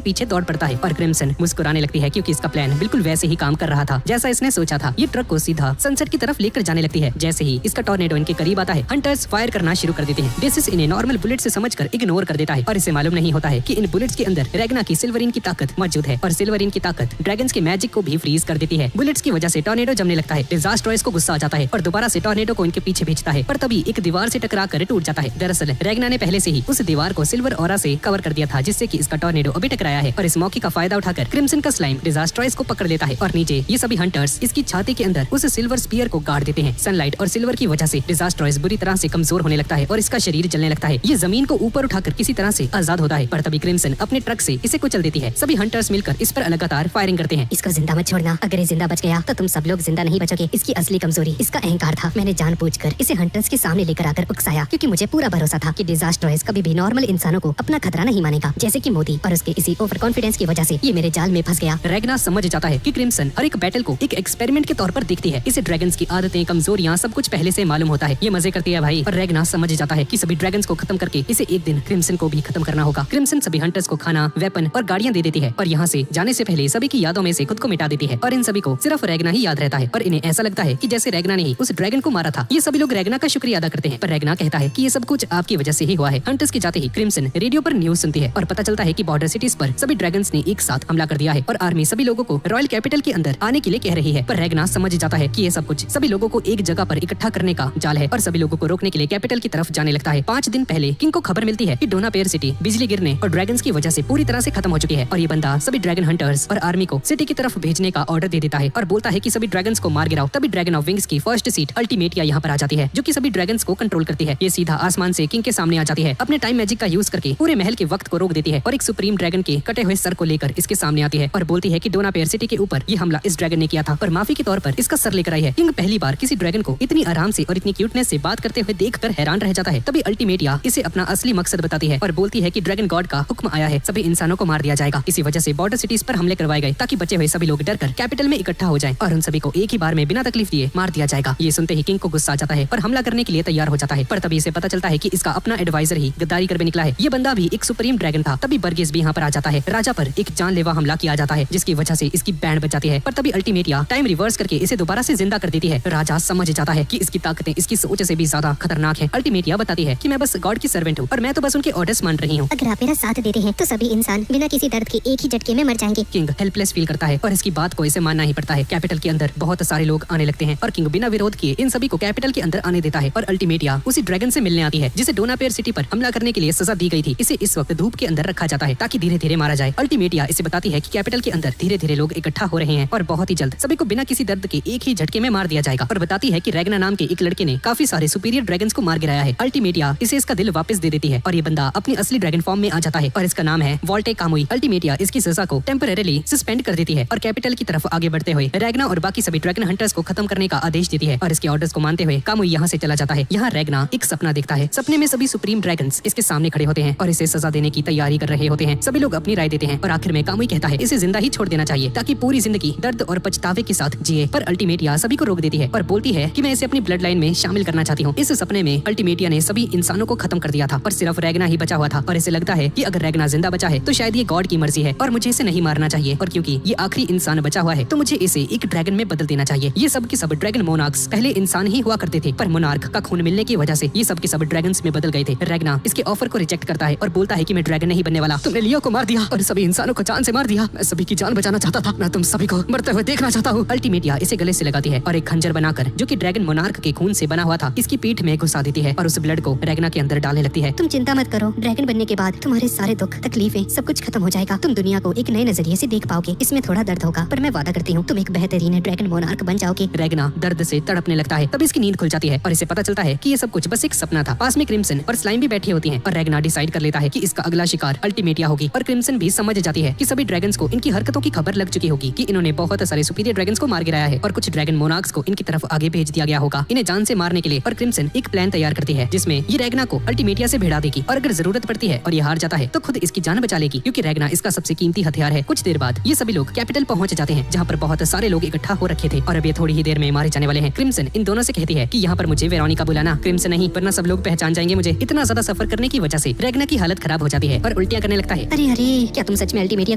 पीछे दौड़ पड़ता है और क्रिम्सन मुस्कुराने लगती है क्योंकि इसका प्लान बिल्कुल वैसे ही काम कर रहा था जैसा इसने सोचा था। ये ट्रक को सीधा सनसेट की तरफ लेकर जाने लगती है। जैसे ही इसका टॉर्नेडो इनके करीब आता है, हंटर्स फायर करना शुरू कर देते हैं। डेसिस इन्हें नॉर्मल बुलेट से समझकर इग्नोर कर देता है और इसे मालूम नहीं होता है कि इन बुलेट्स के अंदर रेगना की सिल्वरीन की ताकत मौजूद है और सिल्वरीन की ताकत ड्रैगन्स के मैजिक को भी फ्रीज कर देती है। बुलेट्स की वजह से टॉर्नेडो जमने लगता है। डिजास्ट्रॉयस को गुस्सा आ जाता है और दोबारा से टॉर्नेडो को इनके पीछे भेजता है, पर तभी एक दीवार से टकरा कर टूट जाता है। दरअसल रेगना ने पहले से ही उस दीवार को सिल्वर ऑरा से कवर कर दिया था, जिससे कि इसका टॉर्नेडो अभी टकराया है। और इस मौके का फायदा उठाकर क्रिम्सन का स्लाइम डिजास्ट्रॉयस को पकड़ लेता है और नीचे ये सभी हंटर्स इसकी छाती के अंदर उस सिल्वर स्पीयर को गाड़ देते हैं। सनलाइट और सिल्वर की वजह से डिजास्ट्रॉयस बुरी तरह से कमजोर होने लगता है और इसका शरीर जलने लगता है। ये जमीन को ऊपर उठाकर किसी तरह से आजाद होता है, पर तभी क्रिम्सन अपने ट्रक से इसे कुचल देती है। सभी हंटर्स मिलकर इस पर लगातार फायरिंग करते हैं। इसको जिंदा मत छोड़ना, अगर ये जिंदा बच गया तो तुम सब लोग जिंदा नहीं बचोगे। इसकी असली कमजोरी इसका अहंकार था। मैंने जानबूझकर इसे हंटर्स के सामने लेकर आकर उकसाया क्योंकि मुझे पूरा भरोसा था कि डिजास्ट्रॉयस कभी भी नॉर्मल इंसानों को अपना खतरा नहीं मानेगा, जैसे कि मोदी। और उसके इसी ओवर कॉन्फिडेंस की वजह से ये मेरे जाल में फंस गया। रेगना समझ जाता है कि क्रिम्सन हर एक बैटल को एक एक्सपेरिमेंट के तौर पर देखती है। इसे ड्रैगन्स की आदतें, कमजोरियां सब कुछ पहले से मालूम होता है। ये मजे करती है भाई। और रेगना समझ जाता है कि सभी ड्रैगन्स को खत्म करके इसे एक दिन क्रिम्सन को भी खत्म करना होगा। क्रिम्सन सभी हंटर्स को खाना, वेपन और गाड़ियां दे देती है और यहाँ से जाने से पहले सभी की यादों में से खुद को मिटा देती है और इन सभी को सिर्फ रेगना ही याद रहता है और इन्हें ऐसा लगता है कि जैसे रेगना ने ही उस ड्रैगन को मारा था। ये सभी लोग रेगना का शुक्रिया अदा करते हैं, पर रेगना कहता है कि ये सब कुछ आपकी वजह से ही हुआ है। हंटर्स के जाते ही क्रिम्सन रेडियो पर न्यूज सुनती है और पता चलता है कि बॉर्डर सिटीज पर सभी ड्रैगन्स ने एक साथ हमला कर दिया है और आर्मी सभी लोगों को रॉयल कैपिटल के अंदर आने के लिए कह रही है। पर रेगना समझ जाता है कि ये सब कुछ सभी लोगों को एक जगह पर इकट्ठा करने का जाल है और सभी लोगों को रोकने के लिए कैपिटल की तरफ जाने लगता है। 5 दिन पहले किंग को खबर मिलती है कि डोनापेयर सिटी बिजली गिरने और ड्रैगन्स की वजह से पूरी तरह से खत्म हो चुकी है और ये बंदा सभी ड्रैगन हंटर्स और आर्मी को सिटी की तरफ भेजने का ऑर्डर दे देता है और बोलता है कि सभी ड्रैगन्स को मार गिराओ। तभी ड्रैगन ऑफ विंग्स की फर्स्ट सीट अल्टीमेटिया यहाँ पर आ जाती है, जो कि सभी ड्रैगन्स को कंट्रोल करती है। ये सीधा आसमान से किंग के सामने आ जाती है, अपने टाइम मैजिक का यूज करके पूरे महल के वक्त को रोक देती है और एक सुप्रीम ड्रैगन के कटे हुए सर को लेकर इसके सामने आती है और बोलती है कि डोनापेयर सिटी के ऊपर ये हमला इस ड्रैगन ने किया था और माफी के तौर पर इसका सर लेकर आई है। किंग पहली बार किसी ड्रैगन को इतनी आराम से और इतनी क्यूटनेस से बात करते हुए देखकर हैरान रह जाता है। तभी अल्टीमेटिया इसे अपना असली मकसद बताती है और बोलती है कि ड्रैगन गॉड का हुक्म आया है, सभी इंसानों को मार दिया जाएगा। इसी वजह से बॉर्डर सिटीज पर हमले करवाए गए ताकि बचे हुए सभी लोग डरकर कैपिटल में इकट्ठा हो जाएं और उन सभी को एक ही बार में बिना तकलीफ दिए मार दिया जाएगा। ये सुनते ही किंग को गुस्सा आ जाता है और हमला करने के लिए तैयार हो जाता है, पर तभी इसे पता चलता है कि इसका अपना एडवाइजर ही गद्दारी कर निकला है। ये बंदा भी एक सुप्रीम ड्रैगन था। तभी बर्गिस भी यहाँ पर आ जाता है। राजा पर एक जानलेवा हमला किया जाता है जिसकी वजह से इसकी बैंड बच जाती है, पर तभी अल्टीमेटिया टाइम रिवर्स करके इसे दोबारा से जिंदा कर देती है। राजा समझ जाता है कि इसकी ताकतें इसकी सोच से भी ज्यादा खतरनाक है। अल्टीमेटिया बताती है कि मैं बस गॉड की सर्वेंट हूँ और मैं तो बस उनके ऑर्डर्स मान रही हूँ। अगर आप मेरा साथ देते हैं तो सभी इंसान बिना किसी दर्द के एक ही झटके में मर जाएंगे। किंग हेल्पलेस फील करता है और इसकी बात को इसे मानना ही पड़ता है। कैपिटल के अंदर बहुत सारे लोग आने लगते हैं और किंग बिना विरोध किए इन सभी को कैपिटल के अंदर आने देता है और अल्टीमेटिया उसी ड्रैगन से मिलने आती है जिसे डोनापेयर सिटी पर हमला करने के लिए सजा दी गई थी। इसे इस वक्त धूप के अंदर रखा जाता है ताकि धीरे धीरे मारा जाए। अल्टीमेटिया इसे बताती है कि कैपिटल के अंदर धीरे धीरे लोग इकट्ठा हो रहे हैं और बहुत ही जल्द सभी को बिना किसी दर्द के एक ही झटके में मार दिया जाएगा और बताती है कि रेगना नाम के एक लड़के ने काफी सारे सुपीरियर ड्रैगन्स को मार गिराया है। अल्टीमेटिया इसे इसका दिल वापस दे देती है और ये बंदा अपनी असली ड्रैगन फॉर्म में आ जाता है और इसका नाम है वॉल्टे कामुई। अल्टीमेटिया इसकी सजा को टेम्परेरीली सस्पेंड कर देती है और कैपिटल की तरफ आगे बढ़ते हुए रेगना और बाकी सभी ड्रैगन हंटर्स को खत्म करने का आदेश देती है और इसके ऑर्डर्स को मानते हुए कामुई यहाँ से चला जाता है। यहाँ रेगना एक सपना देखता है। सपने में सभी सुप्रीम ड्रैगन्स इसके सामने खड़े होते हैं और इसे सजा देने की तैयारी कर रहे होते हैं। सभी लोग अपनी राय देते हैं और आखिर में कामुई कहता है इसे जिंदा ही छोड़ देना चाहिए ताकि पूरी जिंदगी दर्द और पछतावे के साथ जिए। पर अल्टीमेटिया सभी को रोक देती है और बोलती है कि मैं इसे अपनी ब्लड लाइन में शामिल करना चाहती हूँ। इस सपने में अल्टीमेटिया ने सभी इंसानों को खत्म कर दिया था पर सिर्फ रेगना ही बचा हुआ था और इसे लगता है कि अगर रेगना जिंदा बचा है तो शायद ये गॉड की मर्जी है और मुझे इसे नहीं मारना चाहिए और क्योंकि ये आखिरी इंसान बचा हुआ है तो मुझे इसे एक ड्रैगन में बदल देना चाहिए। ये सब के सब ड्रैगन मोनार्क्स पहले इंसान ही हुआ करते थे पर मोनार्क का खून मिलने की वजह से ये सब के सब ड्रैगन्स में बदल गए थे। रेगना इसके ऑफर को रिजेक्ट करता है और बोलता है कि मैं ड्रैगन नहीं बनने वाला। तुमने लियो को मार दिया और सभी इंसानों को जान से मार दिया। मैं सभी की जान बचाना चाहता था। मैं तुम सभी को मरते हुए देखना चाहता हूँ। अल्टीमेटिया इसे गले से लगाती है और एक खंजर बनाकर जो कि ड्रैगन मोनार्क के खून से बना हुआ था इसकी पीठ में घुसा देती है और उस ब्लड को रेगना के अंदर डालने लगती है। तुम चिंता मत करो, ड्रैगन बनने के बाद तुम्हारे सारे दुख तकलीफें सब कुछ खत्म हो जाएगा। तुम दुनिया को एक नए नजरिए से देख पाओगे। इसमें थोड़ा दर्द होगा पर मैं वादा करती हूँ तुम एक बेहतरीन ड्रैगन मोनार्क बन जाओगे। रेगना दर्द से तड़पने लगता है। तब इसकी नींद खुल जाती है और इसे पता चलता है कि ये सब कुछ बस एक सपना था। पास में क्रिम्सन और स्लाइम भी बैठी होती हैं और रेगना डिसाइड कर लेता है कि इसका अगला शिकार अल्टीमेटिया होगी और क्रिम्सन भी समझ जाती है कि सभी ड्रैगन्स को इनकी हरकतों की खबर लग चुकी होगी कि इन्होंने बहुत सारे सुपीरियर ड्रैगन्स को मार गिराया है और कुछ ड्रैगन मोनार्क्स को इनकी तरफ आगे भेज दिया गया होगा इन्हें जान से मारने के लिए। और क्रिम्सन एक प्लान तैयार करती है जिसमें ये रेगना को अल्टीमेटिया से भिड़ा देगी और अगर जरूरत पड़ती है और ये हार जाता है तो खुद इसकी जान बचा लेगी क्योंकि रेगना इसका सबसे कीमती हथियार है। कुछ देर बाद ये सभी लोग कैपिटल पहुंच जाते हैं जहाँ पर बहुत सारे लोग इकट्ठा हो रखे थे और अब ये थोड़ी ही देर में मारे जाने वाले हैं। क्रिम्सन इन दोनों से कहती है कि यहाँ पर मुझे वेरोनिका बुलाना। क्रिम्सन नहीं वरना सब लोग पहचान जान जाएंगे मुझे। इतना ज्यादा सफर करने की वजह से रेगना की हालत खराब हो जाती है और उल्टियाँ करने लगता है। अरे अरे, क्या तुम सच में अल्टीमेटिया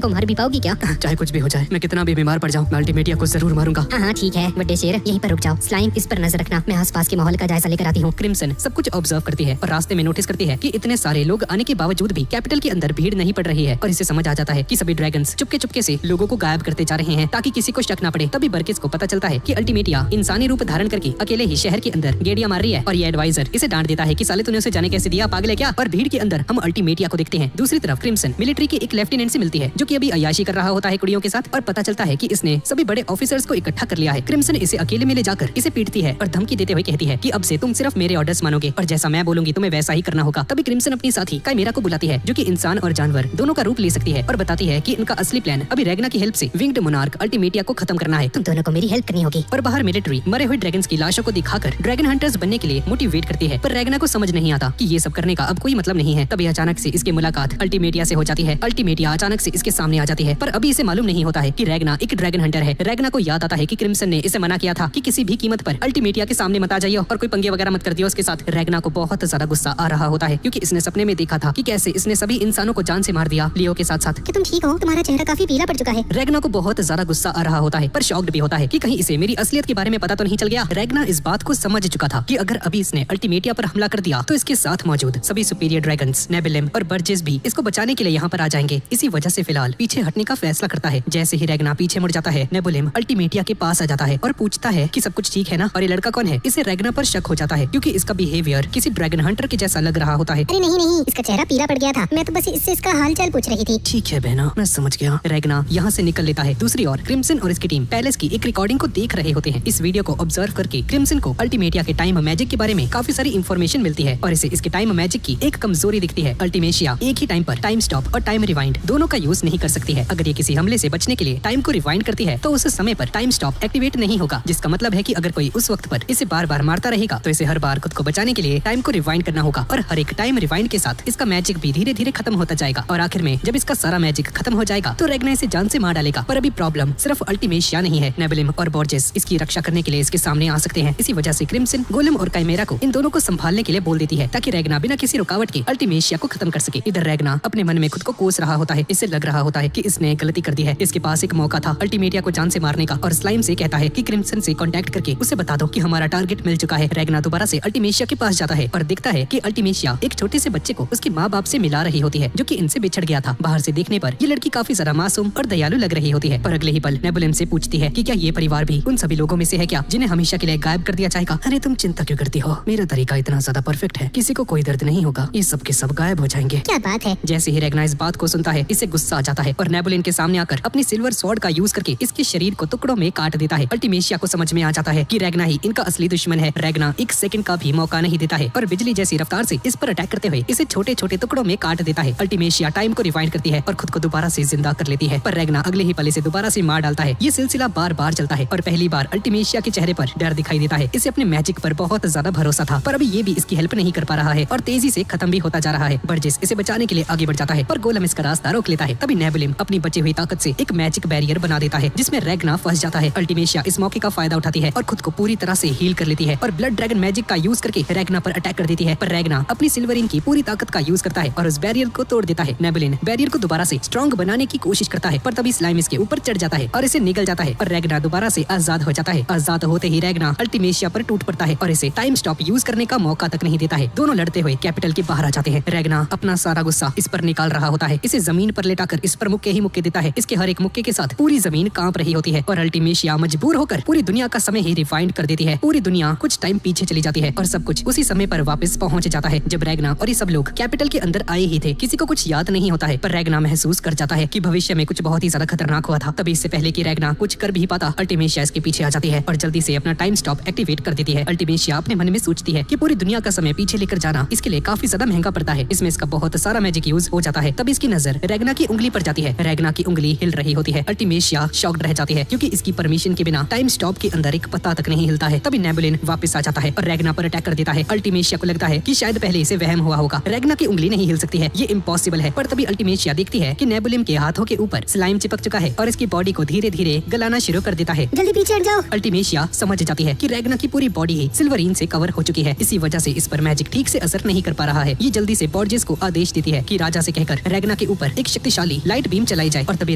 को मार भी पाओगी क्या? चाहे कुछ भी हो जाए, मैं कितना भी बीमार पड़ जाऊँ, मैं अल्टीमेटिया को जरूर मारूंगा। हाँ ठीक है बड़े शेर, यहीं पर रुक जाओ। स्लाइम, इस पर नजर रखना, मैं आसपास के माहौल का जायजा लेकर आती हूँ। क्रिम्सन सब कुछ ऑब्जर्व करती है और रास्ते में नोटिस करती है कि इतने सारे लोग आने के बावजूद भी कैपिटल के अंदर भीड़ नहीं पड़ रही है और इसे समझ आ जाता है कि सभी ड्रैगन्स चुपके चुपके से लोगों को गायब करते जा रहे हैं ताकि किसी को शक न पड़े। तभी बर्किस को पता चलता है कि अल्टीमेटिया इंसानी रूप धारण करके अकेले ही शहर के अंदर गेड़ियां मार रही है और ये एडवाइजर इसे डांट देता है कि साले तूने उसे जाने कैसे दिया, पागल है क्या? और भीड़ के अंदर हम अल्टीमेटिया को देखते हैं। दूसरी तरफ क्रिम्सन मिलिट्री के एक लेफ्टिनेंट से मिलती है जो कि अभी अय्याशी कर रहा होता है कुड़ियों के साथ और पता चलता है कि इसने सभी बड़े ऑफिसर्स को इकट्ठा कर लिया है। क्रिम्सन इसे अकेले में ले जाकर इसे पीटती है और धमकी देते हुए कहती है कि अब से तुम सिर्फ मेरे ऑर्डर्स मानोगे और जैसा मैं बोलूंगी तुम्हें वैसा ही करना होगा। तभी क्रिम्सन अपनी साथी काइमेरा को बुलाती है जो कि इंसान और जानवर दोनों का रूप ले सकती है और बताती है कि इनका असली प्लान अभी रेगना की हेल्प से विंग्ड मोनार्क अल्टीमेटिया को खत्म करना है। तुम दोनों को मेरी हेल्प करनी होगी। और बाहर मिलिट्री मरे हुए ड्रैगन्स की लाशों को दिखाकर ड्रैगन हंटर्स बनने के लिए मोटिवेट करती है, पर रेगना को समझ नहीं आता कि ये सब करने का अब कोई मतलब नहीं है। तभी अचानक से इसकी मुलाकात अल्टीमेटिया से हो जाती है। अल्टीमेटिया अचानक से इसके सामने आ जाती है, पर अभी इसे मालूम नहीं होता है कि रेगना एक ड्रैगन हंटर है। रेगना को याद आता है कि क्रिम्सन ने इसे मना किया था कि किसी भी कीमत पर अल्टीमेटिया के सामने मत आ जाइए और कोई पंगे वगैरह मत कर दियो उसके साथ। रेगना को बहुत ज्यादा गुस्सा आ रहा होता है क्योंकि इसने सपने में देखा था कि कैसे इसने सभी इंसानों को जान से मार दिया, लियो के साथ साथ। क्या तुम ठीक हो? तुम्हारा चेहरा काफी पीला पड़ चुका है। रेगना को बहुत ज्यादा गुस्सा आ रहा होता है पर शॉक्ड भी होता है कि कहीं इसे मेरी असलियत के बारे में पता तो नहीं चल गया। रेगना इस बात को समझ चुका था कि अगर अभी इसने अल्टीमेटिया पर हमला कर दिया तो इसके साथ मौजूद सभी सुपीरियर ड्रैगन्स नेबुलम और बर्जेस भी इसको बचाने के लिए यहाँ पर आ जाएंगे। इसी वजह से फिलहाल पीछे हटने का फैसला करता है। जैसे ही रेगना पीछे मुड़ जाता है, नेबुलम अल्टीमेटिया के पास आ जाता है और पूछता है कि सब कुछ ठीक है ना, और ये लड़का कौन है। इसे रेगना पर शक हो जाता है क्योंकि इसका बिहेवियर किसी ड्रैगन हंटर के जैसा लग रहा होता है। अरे नहीं नहीं, इसका चेहरा पीला पड़ गया था, मैं तो बस इससे इसका हालचाल पूछ रही थी। ठीक है बहना, मैं समझ गया। रेगना यहाँ से निकल लेता है। दूसरी ओर क्रिम्सन और इसकी टीम पैलेस की एक रिकॉर्डिंग को देख रहे होते हैं। इस वीडियो को ऑब्जर्व करके क्रिम्सन को अल्टीमेटिया के टाइम मैजिक के बारे में काफी सारी इन्फॉर्मेशन मिलती है और इसे इसके टाइम मैजिक की एक कमजोरी दिखती है। अल्टीमेटिया एक ही टाइम पर टाइम स्टॉप और टाइम रिवाइंड दोनों का यूज नहीं कर सकती है। अगर ये किसी हमले से बचने के लिए टाइम को रिवाइंड करती है तो उस समय पर टाइम स्टॉप एक्टिवेट नहीं होगा, जिसका मतलब है कि अगर कोई उस वक्त पर इसे बार बार मारता रहेगा तो इसे हर बार खुद को बचाने के लिए टाइम को रिवाइंड करना होगा और हर एक टाइम रिवाइंड के साथ इसका मैजिक भी धीरे धीरे खत्म होता जाएगा और आखिर में जब इसका सारा मैजिक खत्म हो जाएगा तो रेगना इसे जान से मार डालेगा। पर अभी प्रॉब्लम सिर्फ अल्टीमेटिया नहीं है, नेबुलम और बॉर्जेस इसकी रक्षा करने के लिए इसके सामने आ सकते हैं। इसी वजह से क्रिम्सन गोलम और काइमेरा को इन दोनों को संभालने के लिए बोल देती है ताकि रेगना बिना किसी रुकावट के अल्टीमेटिया को खत्म कर सके। इधर रेगना अपने मन में खुद को कोस रहा होता है। इसे लग रहा होता है कि इसने गलती कर दी है। इसके पास एक मौका था अल्टीमेटिया को जान से मारने का और स्लाइम से कहता है कि क्रिम्सन से कांटेक्ट करके उसे बता दो कि हमारा टारगेट मिल चुका है। रेगना दोबारा से अल्टीमेटिया के पास जाता है और देखता है कि अल्टीमेटिया एक छोटे से बच्चे को उसके माँ बाप से मिला रही होती है जो कि इनसे बिछड़ गया था। बाहर से देखने पर ये लड़की काफी ज्यादा मासूम और दयालु लग रही होती है, पर अगले ही पल नेबुलम से पूछती है कि क्या ये परिवार भी उन सभी लोगों में से है क्या जिन्हें हमेशा के लिए गायब कर दिया जाएगा। अरे तुम चिंता क्यों करती हो, मेरा तरीका इतना ज्यादा परफेक्ट है, किसी को कोई दर्द नहीं होगा, ये सब के सब गायब हो जाएंगे। क्या बात है। जैसे ही रेगना इस बात को सुनता है इसे गुस्सा आ जाता है और नेबुलम के सामने आकर अपनी सिल्वर स्वॉर्ड का यूज करके इसके शरीर को टुकड़ों में काट देता है। अल्टीमेटिया को समझ में आ जाता है कि रेगना ही इनका असली दुश्मन है। रेगना एक सेकंड का भी मौका नहीं देता है और बिजली जैसी रफ्तार से इस पर अटैक करते हुए इसे छोटे छोटे टुकड़ों में काट देता है। अल्टीमेटिया टाइम को रिवाइंड करती है और खुद को दोबारा से जिंदा कर लेती है, पर रेगना अगले ही पल इसे दोबारा से मार डालता है। ये सिलसिला बार बार चलता है और पहली बार अल्टीमेटिया के चेहरे पर डर दिखाई देता है। इसे अपने मैजिक पर बहुत ज्यादा भरोसा था, पर अभी ये भी इसकी हेल्प नहीं कर पा रहा है और तेजी से खत्म भी होता जा रहा है। बर्जेस इसे बचाने के लिए आगे बढ़ जाता है पर गोलम इसका रास्ता रोक लेता है। तभी नेबुलम अपनी बची हुई ताकत से एक मैजिक बैरियर बना देता है जिसमें रेगना फंस जाता है। अल्टीमेटिया इस मौके का फायदा उठाती है और खुद को पूरी तरह से हील कर लेती है और ब्लड ड्रैगन मैजिक का यूज करके रेगना पर अटैक कर देती है, पर रेगना अपनी सिल्वरिन की पूरी ताकत का यूज करता है और उस बैरियर को तोड़ देता है। नेबुलम बैरियर को दोबारा से स्ट्रॉन्ग बनाने की कोशिश करता है पर तभी स्लाइम इसके ऊपर चढ़ जाता है और इसे निगल जाता है और रेगना दोबारा से आजाद हो जाता है। आजाद होते ही रेगना अल्टीमेटिया पर टूट पड़ता है और इसे टाइम स्टॉप यूज करने का मौका तक नहीं देता है। दोनों लड़ते हुए कैपिटल के बाहर आ जाते हैं। रेगना अपना सारा गुस्सा इस पर निकाल रहा होता है, इसे जमीन पर लेटाकर इस पर मुक्के ही मुक्के देता है। इसके हर एक मुक्के के साथ पूरी जमीन कांप रही होती है और अल्टीमेटिया मजबूर होकर पूरी दुनिया का समय ही रिवाइंड कर देती है। पूरी दुनिया कुछ टाइम पीछे चली जाती है और सब कुछ उसी समय पर वापस पहुंच जाता है जब रेगना और ये सब लोग कैपिटल के अंदर आए ही थे। किसी को कुछ याद नहीं होता है पर रेगना महसूस कर जाता है कि भविष्य में कुछ बहुत ही ज्यादा खतरनाक हुआ था। तभी इससे पहले कि रेगना कुछ कर भी पाता अल्टीमेटिया इसके पीछे आ जाती है और जल्दी से अपना टाइम स्टॉप एक्टिवेट कर देती है। अल्टीमेटिया अपने मन में सोचती है कि पूरी दुनिया का समय पीछे लेकर जाना इसके लिए काफी ज्यादा महंगा पड़ता है, इसमें इसका बहुत सारा मैजिक यूज हो जाता है। तब इसकी नजर रेगना की उंगली पर जाती है। रेगना की उंगली हिल रही होती है। अल्टीमेटिया शॉक्ड रह जाती है क्योंकि इसकी परमिशन के बिना टाइम स्टॉप के अंदर एक पत्ता तक नहीं हिलता है। तभी नेबुलम वापस आ जाता है और रेगना पर अटैक कर देता है। अल्टीमेटिया को लगता है कि शायद पहले इसे वहम हुआ होगा, रेगना की उंगली नहीं हिल सकती है, ये इम्पॉसिबल है। पर तभी अल्टीमेटिया देखती है कि नेबुलम के हाथों के ऊपर स्लाइम चिपक चुका है और इसकी बॉडी को धीरे धीरे गलाना शुरू कर देता है। जल्दी पीछे हट जाओ। अल्टीमेटिया समझ जाती है कि रेगना की पूरी बॉडी ही सिल्वरीन से कवर हो चुकी है, इसी वजह से इस पर मैजिक ठीक से असर नहीं कर पा रहा है। ये जल्दी से बॉर्जेस को आदेश देती है कि राजा से कहकर रैग्ना के ऊपर एक शक्तिशाली लाइट बीम चलाई जाए और तभी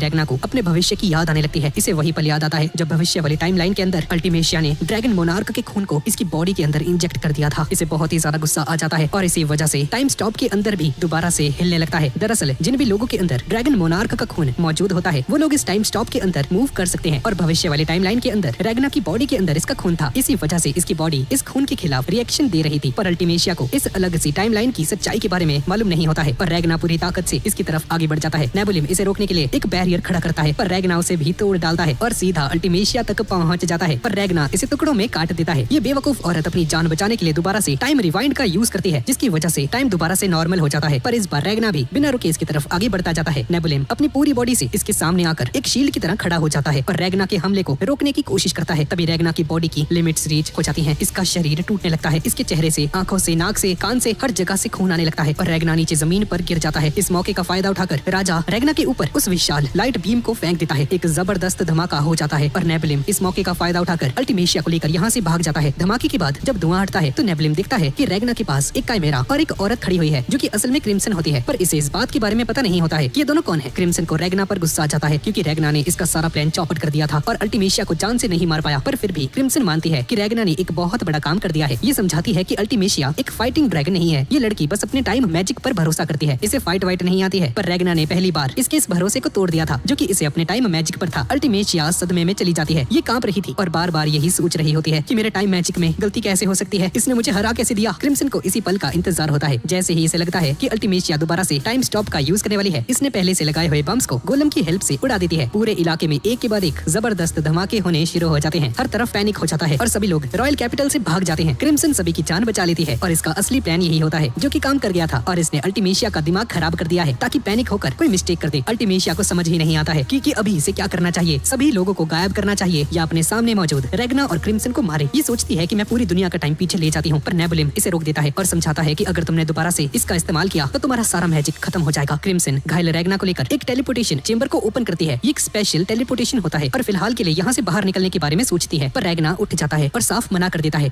रैग्ना को अपने भविष्य की याद आने लगती है। इसे वही पल याद आता है जब भविष्य वाली टाइमलाइन के अंदर अल्टीमेशिया ने ड्रैगन मोनार्क के खून को इसकी बॉडी के अंदर इंजेक्ट कर दिया था। इसे बहुत ही ज्यादा गुस्सा आ जाता है और इसी वजह से टाइम स्टॉप के अंदर भी दोबारा से हिलने लगता है। दरअसल जिन भी लोगों के अंदर ड्रैगन मोनार्क का खून मौजूद होता है वो लोग इस टाइम स्टॉप के अंदर मूव कर सकते हैं और भविष्य वाली टाइमलाइन के अंदर रैग्ना की बॉडी के अंदर इसका खून था। इसी वजह से इसकी बॉडी इस खून के खिलाफ रिएक्शन दे रही थी, पर अल्टीमेशिया को इस अलग सी टाइमलाइन की सच्चाई के बारे में मालूम नहीं होता है। पर रैग्ना पूरी ताकत से इसकी तरफ आगे बढ़ जाता है। नेबुलिम इसे रोकने के लिए एक बैरियर खड़ा करता है पर रैग्ना उसे भी तोड़ डालता है और सीधा अल्टीमेशिया तक पहुंच जाता है, पर रैग्ना इसे टुकड़ों में काट देता है। ये बेवकूफ औरत अपनी जान बचाने के लिए दोबारा से टाइम रिवाइंड का यूज करती है, जिसकी वजह से टाइम दोबारा से नॉर्मल हो जाता है। पर इस बार रैग्ना भी बिना रुके इसकी तरफ आगे बढ़ता जाता है। नेबुलिम अपनी पूरी बॉडी से इसके सामने आकर एक शील्ड की तरह खड़ा हो जाता है और रैग्ना के हमले को रोकने की कोशिश करता है। तभी रैग्ना की बॉडी की लिमिट्स रीच हो जाती हैं। इसका शरीर टूटने लगता है। इसके चेहरे से, आंखों से, नाक से, कान से हर जगह से खून आने लगता है और रैग्ना नीचे जमीन पर गिर जाता है। इस मौके का फायदा उठाकर राजा रैग्ना के ऊपर उस विशाल लाइट बीम को फेंक देता है। एक जबरदस्त धमाका हो जाता है और नेबुलिम इस मौके का फायदा उठाकर अल्टीमेशिया को लेकर यहाँ से भाग जाता है। धमाके के बाद जब धुआं हटता है तो नेबुलिम देखता है कि रैग्ना के पास एक काइमेरा और एक औरत खड़ी हुई है जो कि असल में क्रिम्सन होती है, पर इसे इस बात के बारे में पता नहीं होता है कि ये दोनों कौन है। क्रिम्सन को रैग्ना पर गुस्सा आ जाता है क्योंकि रैग्ना ने इसका सारा प्लान चौपट कर दिया था और अल्टीमेशिया को जान से नहीं मार पाया, पर फिर भी क्रिम्सन मानती है कि रैग्ना ने एक बहुत बड़ा काम कर दिया है। ये समझाती है कि अल्टीमेशिया एक फाइटिंग ड्रैगन नहीं है, ये लड़की बस अपने टाइम मैजिक पर भरोसा करती है, इसे फाइट वाइट नहीं आती है। पर रैग्ना ने पहली बार इसके इस भरोसे को तोड़ दिया था जो कि इसे अपने टाइम मैजिक पर था। अल्टीमेशिया सदमे में चली जाती है। ये कांप रही थी और बार बार यही सोच रही होती है कि मेरे टाइम मैजिक में गलती कैसे हो सकती है, इसने मुझे हरा कैसे दिया। क्रिम्सन को इसी पल का इंतजार होता है। जैसे ही इसे लगता है कि अल्टीमेशिया दोबारा से टाइम स्टॉप का यूज करने वाली है, इसने पहले से लगाए हुए बम्स को गोलम की हेल्प से उड़ा देती है। पूरे इलाके में एक के बाद एक जबरदस्त धमाके होने शुरू हो जाते हैं। हर तरफ पैनिक हो जाता है और सभी लोग रॉयल कैपिटल से भाग जाते हैं। क्रिम्सन सभी की जान बचा लेती है और इसका असली प्लान यही होता है जो कि काम कर गया था और इसने अल्टीमेशिया का दिमाग खराब कर दिया है ताकि पैनिक होकर कोई मिस्टेक कर दे। अल्टीमेशिया को समझ ही नहीं आता है कि अभी इसे क्या करना चाहिए, सभी लोगों को गायब करना चाहिए या अपने सामने मौजूद रैग्ना और क्रिम्सन को मारे। ये सोचती है कि मैं पूरी दुनिया का टाइम पीछे ले जाती हूँ, पर नेबुलिम इसे रोक देता है और समझाता है कि अगर तुमने दोबारा से इसका इस्तेमाल किया तो तुम्हारा सारा मैजिक खत्म हो जाएगा। क्रिम्सन घायल रैग्ना को लेकर एक टेलीपोर्टेशन चेंबर को ओपन करती है। ये एक स्पेशल टेलीपोर्टेशन होता है और फिलहाल के लिए यहाँ से बाहर निकलने के बारे में सोचती है, पर रैग्ना उठ जाता है और साफ मना कर देता है।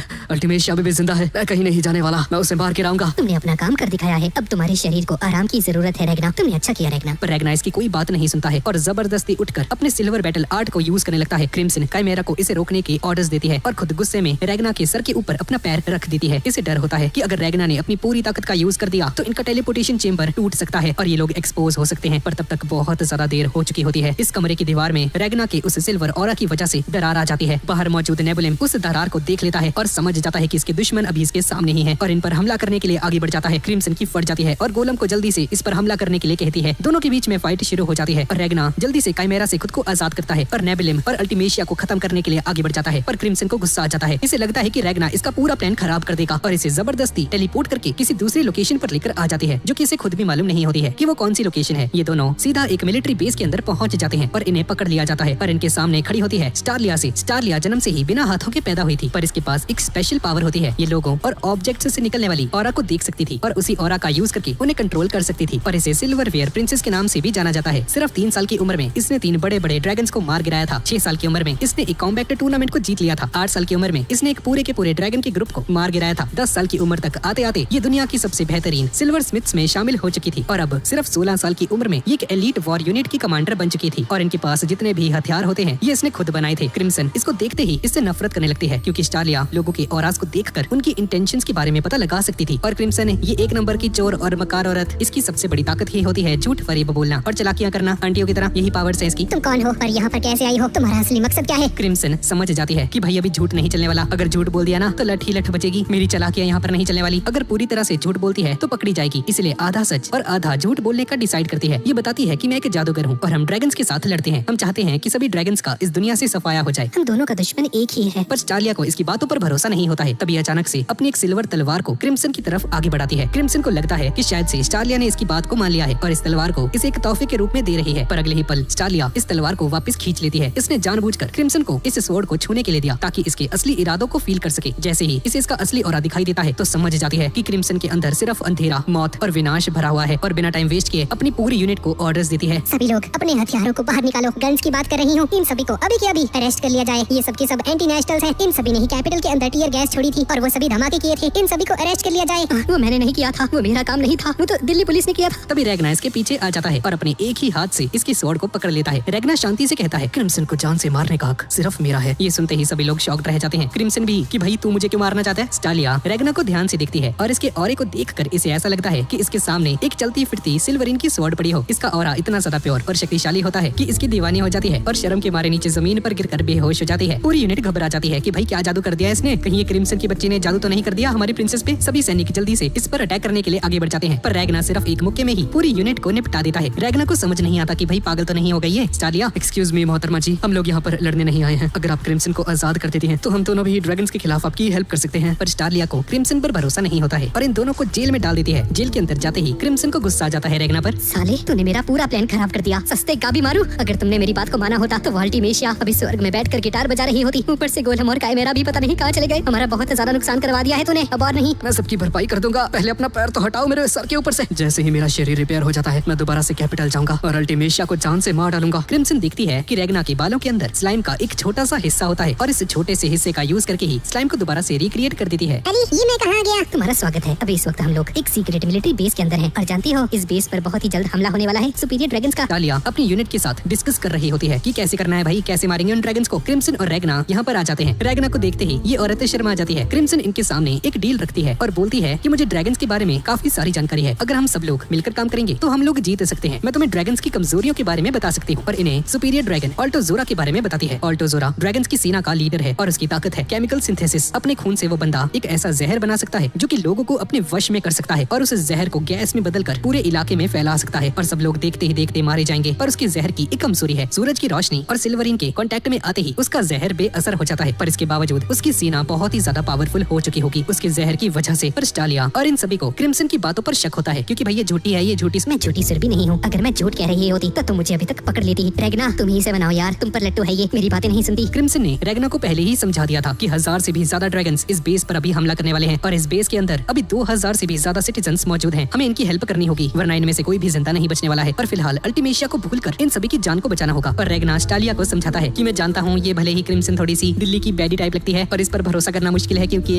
अल्टीमेशिया अभी भी जिंदा है, मैं कहीं नहीं जाने वाला, मैं उसे मार के लाऊंगा। तुमने अपना काम कर दिखाया है, अब तुम्हारे शरीर को आराम की जरूरत है रैग्ना। तुमने अच्छा किया रैग्ना। पर रैग्ना इसकी कोई बात नहीं सुनता है और जबरदस्ती उठकर अपने सिल्वर बैटल आर्ट को यूज करने लगता है। क्रिम्सन काइमेरा को इसे रोकने के ऑर्डर्स देती है और खुद गुस्से में रैग्ना के सर के ऊपर अपना पैर रख देती है। इसे डर होता है कि अगर रैग्ना ने अपनी पूरी ताकत का यूज कर दिया तो इनका टेलीपोर्टेशन चेंबर टूट सकता है और ये लोग एक्सपोज हो सकते हैं, पर तब तक बहुत ज्यादा देर हो चुकी होती है। इस कमरे की दीवार में रैग्ना के उस सिल्वर ऑरा की वजह से दरार आ जाती है। बाहर मौजूद नेबुलिम उस दरार को देख लेता है और समझ जाता है कि इसके दुश्मन अभी इसके सामने ही हैं और इन पर हमला करने के लिए आगे बढ़ जाता है। क्रिम्सन की फट जाती है और गोलम को जल्दी से इस पर हमला करने के लिए कहती है। दोनों के बीच में फाइट शुरू हो जाती है और रैग्ना जल्दी से काइमेरा से खुद को आजाद करता है और नेबुलिम और अल्टीमेशिया को खत्म करने के लिए आगे बढ़ जाता है। पर क्रिम्सन को गुस्सा आ जाता है। इसे लगता है कि रैग्ना इसका पूरा प्लान खराब कर देगा और इसे जबरदस्ती टेलीपोर्ट करके किसी दूसरी लोकेशन पर लेकर आ जाती है जो कि इसे खुद भी मालूम नहीं होती है कि वो कौन सी लोकेशन है। ये दोनों सीधा एक मिलिट्री बेस के अंदर पहुंच जाते हैं और इन्हें पकड़ लिया जाता है। पर इनके सामने खड़ी होती है स्टारलिया। स्टारलिया जन्म से ही बिना हाथों के पैदा हुई थी, पर इसके पास एक स्पेशल पावर होती है। ये लोगों और ऑब्जेक्ट्स से निकलने वाली ऑरा को देख सकती थी और उसी ऑरा का यूज करके उन्हें कंट्रोल कर सकती थी और इसे सिल्वरवेयर प्रिंसेस के नाम से भी जाना जाता है। सिर्फ 3 साल की उम्र में इसने 3 बड़े बड़े ड्रैगन्स को मार गिराया था। 6 साल की उम्र में इसने एक कॉम्बैट टूर्नामेंट को जीत लिया था। 8 साल की उम्र में इसने एक पूरे के पूरे ड्रैगन के ग्रुप को मार गिराया था। 10 साल की उम्र तक आते आते ये दुनिया की सबसे बेहतरीन सिल्वर स्मिथ्स में शामिल हो चुकी थी और अब सिर्फ 16 साल की उम्र में ये एक एलीट वॉर यूनिट की कमांडर बन चुकी थी और इनके पास जितने भी हथियार होते हैं ये इसने खुद बनाए थे। क्रिम्सन इसको देखते ही इससे नफरत करने लगती है क्योंकि स्टारलिया लोगों के ऑरास को देखकर उनकी इंटेंशंस के बारे में पता लगा सकती थी और क्रिम्सन ये एक नंबर की चोर और मकार औरत, इसकी सबसे बड़ी ताकत ही होती है झूठ फरेब बोलना और चालाकियां करना। आंटियों की तरह यही पावर्स है इसकी। तुम कौन हो और यहाँ पर कैसे आई हो? तुम्हारा असली मकसद क्या है? क्रिम्सन समझ जाती है कि भाई अभी झूठ नहीं चलने वाला। अगर झूठ बोल दिया ना तो लठ ही लठ बचेगी। मेरी चालाकियां यहाँ पर नहीं चलने वाली। अगर पूरी तरह से झूठ बोलती है तो पकड़ी जाएगी, इसलिए आधा सच और आधा झूठ बोलने का डिसाइड करती है। ये बताती है कि मैं एक जादूगर हूँ और हम ड्रैगन्स के साथ लड़ते हैं। हम चाहते हैं कि सभी ड्रैगन्स का इस दुनिया से सफाया हो जाए। हम दोनों का दुश्मन एक ही है। पर स्टारलिया को इसकी बातों पर भरोसा नहीं होता है। तभी अचानक से अपनी एक सिल्वर तलवार को क्रिम्सन की तरफ आगे बढ़ाती है। क्रिम्सन को लगता है कि शायद से स्टारलिया ने इसकी बात को मान लिया है और इस तलवार को इसे एक तोहफे के रूप में दे रही है, पर अगले ही पल स्टारलिया इस तलवार को वापस खींच लेती है। इसने जानबूझकर क्रिम्सन को इस स्वॉर्ड को छूने के लिए दिया ताकि इसके असली इरादों को फील कर सके। जैसे ही इसे इसका असली ऑरा दिखाई देता है तो समझ जाती है कि क्रिम्सन के अंदर सिर्फ अंधेरा, मौत और विनाश भरा हुआ है और बिना टाइम वेस्ट किए अपनी पूरी यूनिट को ऑर्डर्स देती है। सभी लोग अपने हथियारों को बाहर निकालो। गन्स की बात कर रही हूँ। इन सभी को अभी के अभी अरेस्ट कर लिया जाए। ये सब के सब एंटी नेशनल्स हैं। इन सभी ने ही कैपिटल के अंदर टीयर गैस छोड़ी थी और वो सभी धमाके किए थे। इन सभी को अरेस्ट कर लिया जाए। वो मैंने नहीं किया था, वो मेरा काम नहीं था, वो तो दिल्ली पुलिस ने किया था। तभी रेगना इसके पीछे आ जाता है और अपने एक ही हाथ से इसकी स्वॉर्ड को पकड़ लेता है। रेगना शांति से कहता है, क्रिम्सन को जान से मारने का हक सिर्फ मेरा है। ये सुनते ही सभी लोग शॉक्ड रह जाते हैं, क्रिम्सन भी, कि भाई तू मुझे क्यों मारना चाहता है। स्टालिया रेगना को ध्यान से देखती है और इसके ऑरे को देखकर इसे ऐसा लगता है कि इसके सामने एक चलती फिरती सिल्वरीन की स्वॉर्ड पड़ी हो। इसका ऑरा इतना ज्यादा प्योर और शक्तिशाली होता है कि इसकी दीवानी हो जाती है और शर्म के मारे नीचे जमीन पर गिरकर बेहोश हो जाती है। पूरी यूनिट घबरा जाती है कि भाई क्या जादू कर दिया इसने, कहीं ये क्रिम्सन की बच्ची ने जादू तो नहीं कर दिया हमारी प्रिंसेस पे। सभी सैनिक जल्दी से इस पर अटैक करने के लिए आगे बढ़ जाते हैं, पर रेगना सिर्फ एक मुक्के में ही पूरी यूनिट को निपटा देता है। रेगना को समझ नहीं आता कि भाई पागल तो नहीं हो गई है। स्टालिया, एक्सक्यूज मी मोहतरमा जी, हम लोग यहाँ पर लड़ने नहीं आए हैं। अगर आप क्रिम्सन को आजाद कर देती हैं तो हम दोनों भी ड्रैगन्स के खिलाफ आपकी हेल्प कर सकते हैं। पर स्टालिया को क्रिम्सन पर भरोसा नहीं होता है और इन दोनों को जेल में डाल देती है। जेल के अंदर जाते ही क्रिम्सन को गुस्सा आ जाता है रेगना पर। साले, तूने मेरा पूरा प्लान खराब कर दिया। सस्ते का भी मारू। अगर तुमने मेरी बात को माना होता तो वाल्टीमेशिया अभी स्वर्ग में बैठकर गिटार बजा रही होती। ऊपर से गोलम और काइमेरा भी पता नहीं कहाँ चले गए। हमारा बहुत ज्यादा नुकसान करवा दिया है तूने, अब और नहीं। मैं सबकी भरपाई कर दूंगा, पहले अपना पैर तो हटाओ मेरे सर के ऊपर से। जैसे ही मेरा शरीर रिपेयर हो जाता है मैं दोबारा से कैपिटल जाऊंगा और अल्टीमेशिया को जान से मार डालूंगा। क्रिम्सन देखती है कि रेगना के बालों के अंदर स्लाइम का एक छोटा सा हिस्सा होता है और इस छोटे से हिस्से का यूज करके ही स्लाइम को दोबारा से रिक्रिएट कर देती है। अरे ये मैं कहाँ गया? तुम्हारा स्वागत है। अभी इस वक्त हम लोग एक सीक्रेट मिलिट्री बेस के अंदर हैं और जानती हो इस बेस पर बहुत ही जल्द हमला होने वाला है सुपीरियर ड्रैगन्स का। स्टालिया अपनी यूनिट के साथ डिस्कस कर रही होती है कि कैसे करना है भाई, कैसे मारेंगे उन ड्रैगन्स को। क्रिम्सन और रेगना यहाँ पर आ जाते हैं। रेगना को देखते ही ये औरत शर्मा जाती है। क्रिम्सन इनके सामने एक डील रखती है और बोलती है कि मुझे ड्रैगन्स के बारे में काफी सारी जानकारी है। अगर हम सब लोग मिलकर काम करेंगे तो हम लोग जीत सकते हैं। मैं तुम्हें ड्रैगन्स की कमजोरियों के बारे में बता सकती हूँ और इन्हें सुपीरियर ड्रैगन ऑल्टोजोरा के बारे में बताती है। ऑल्टोजोरा ड्रैगन्स की सेना का लीडर है और उसकी ताकत है केमिकल सिंथेसिस। अपने खून से वो बंदा एक ऐसा जहर बना सकता है जो कि लोगों को अपने वश में कर सकता है और उस जहर को गैस में बदलकर पूरे इलाके में फैला सकता है और सब लोग देखते ही देखते मारे जाएंगे। पर उसके जहर की एक कमजोरी है, सूरज की रोशनी और सिल्वरीन के कांटेक्ट में आते ही उसका जहर बेअसर हो जाता है। पर इसके बावजूद उसकी सेना बहुत ही ज्यादा पावरफुल हो चुकी होगी उसके जहर की वजह से। पर स्टालिया और इन सभी को क्रिम्सन की बातों पर शक होता है क्योंकि भाई ये झूठी है, ये झूठी। मैं झूठी सिर भी नहीं हूँ। अगर मैं झूठ कह रही होती तो तुम मुझे अभी तक पकड़ लेती। रेगना, तुम ही से बनाओ यार, तुम पर लट्टू है ये, मेरी बातें नहीं सुनती। क्रिम्सन ने रेगना को पहले ही समझा दिया था कि 1000 से भी ज्यादा ड्रैगन्स इस बेस पर अभी हमला करने वाले हैं और इस बेस के अंदर अभी 2000 से भी ज्यादा सिटीजन्स मौजूद हैं। हमें इनकी हेल्प करनी होगी वरना इनमें से कोई भी जिंदा नहीं बचने वाला है। पर फिलहाल अल्टीमेशिया को भूलकर इन सभी की जान को बचाना होगा। पर रेगना स्टालिया को समझाता है कि मैं जानता हूँ ये भले ही क्रिम्सन थोड़ी सी दिल्ली की बैडी टाइप लगती है पर इस पर भरोसा करना मुश्किल है क्योंकि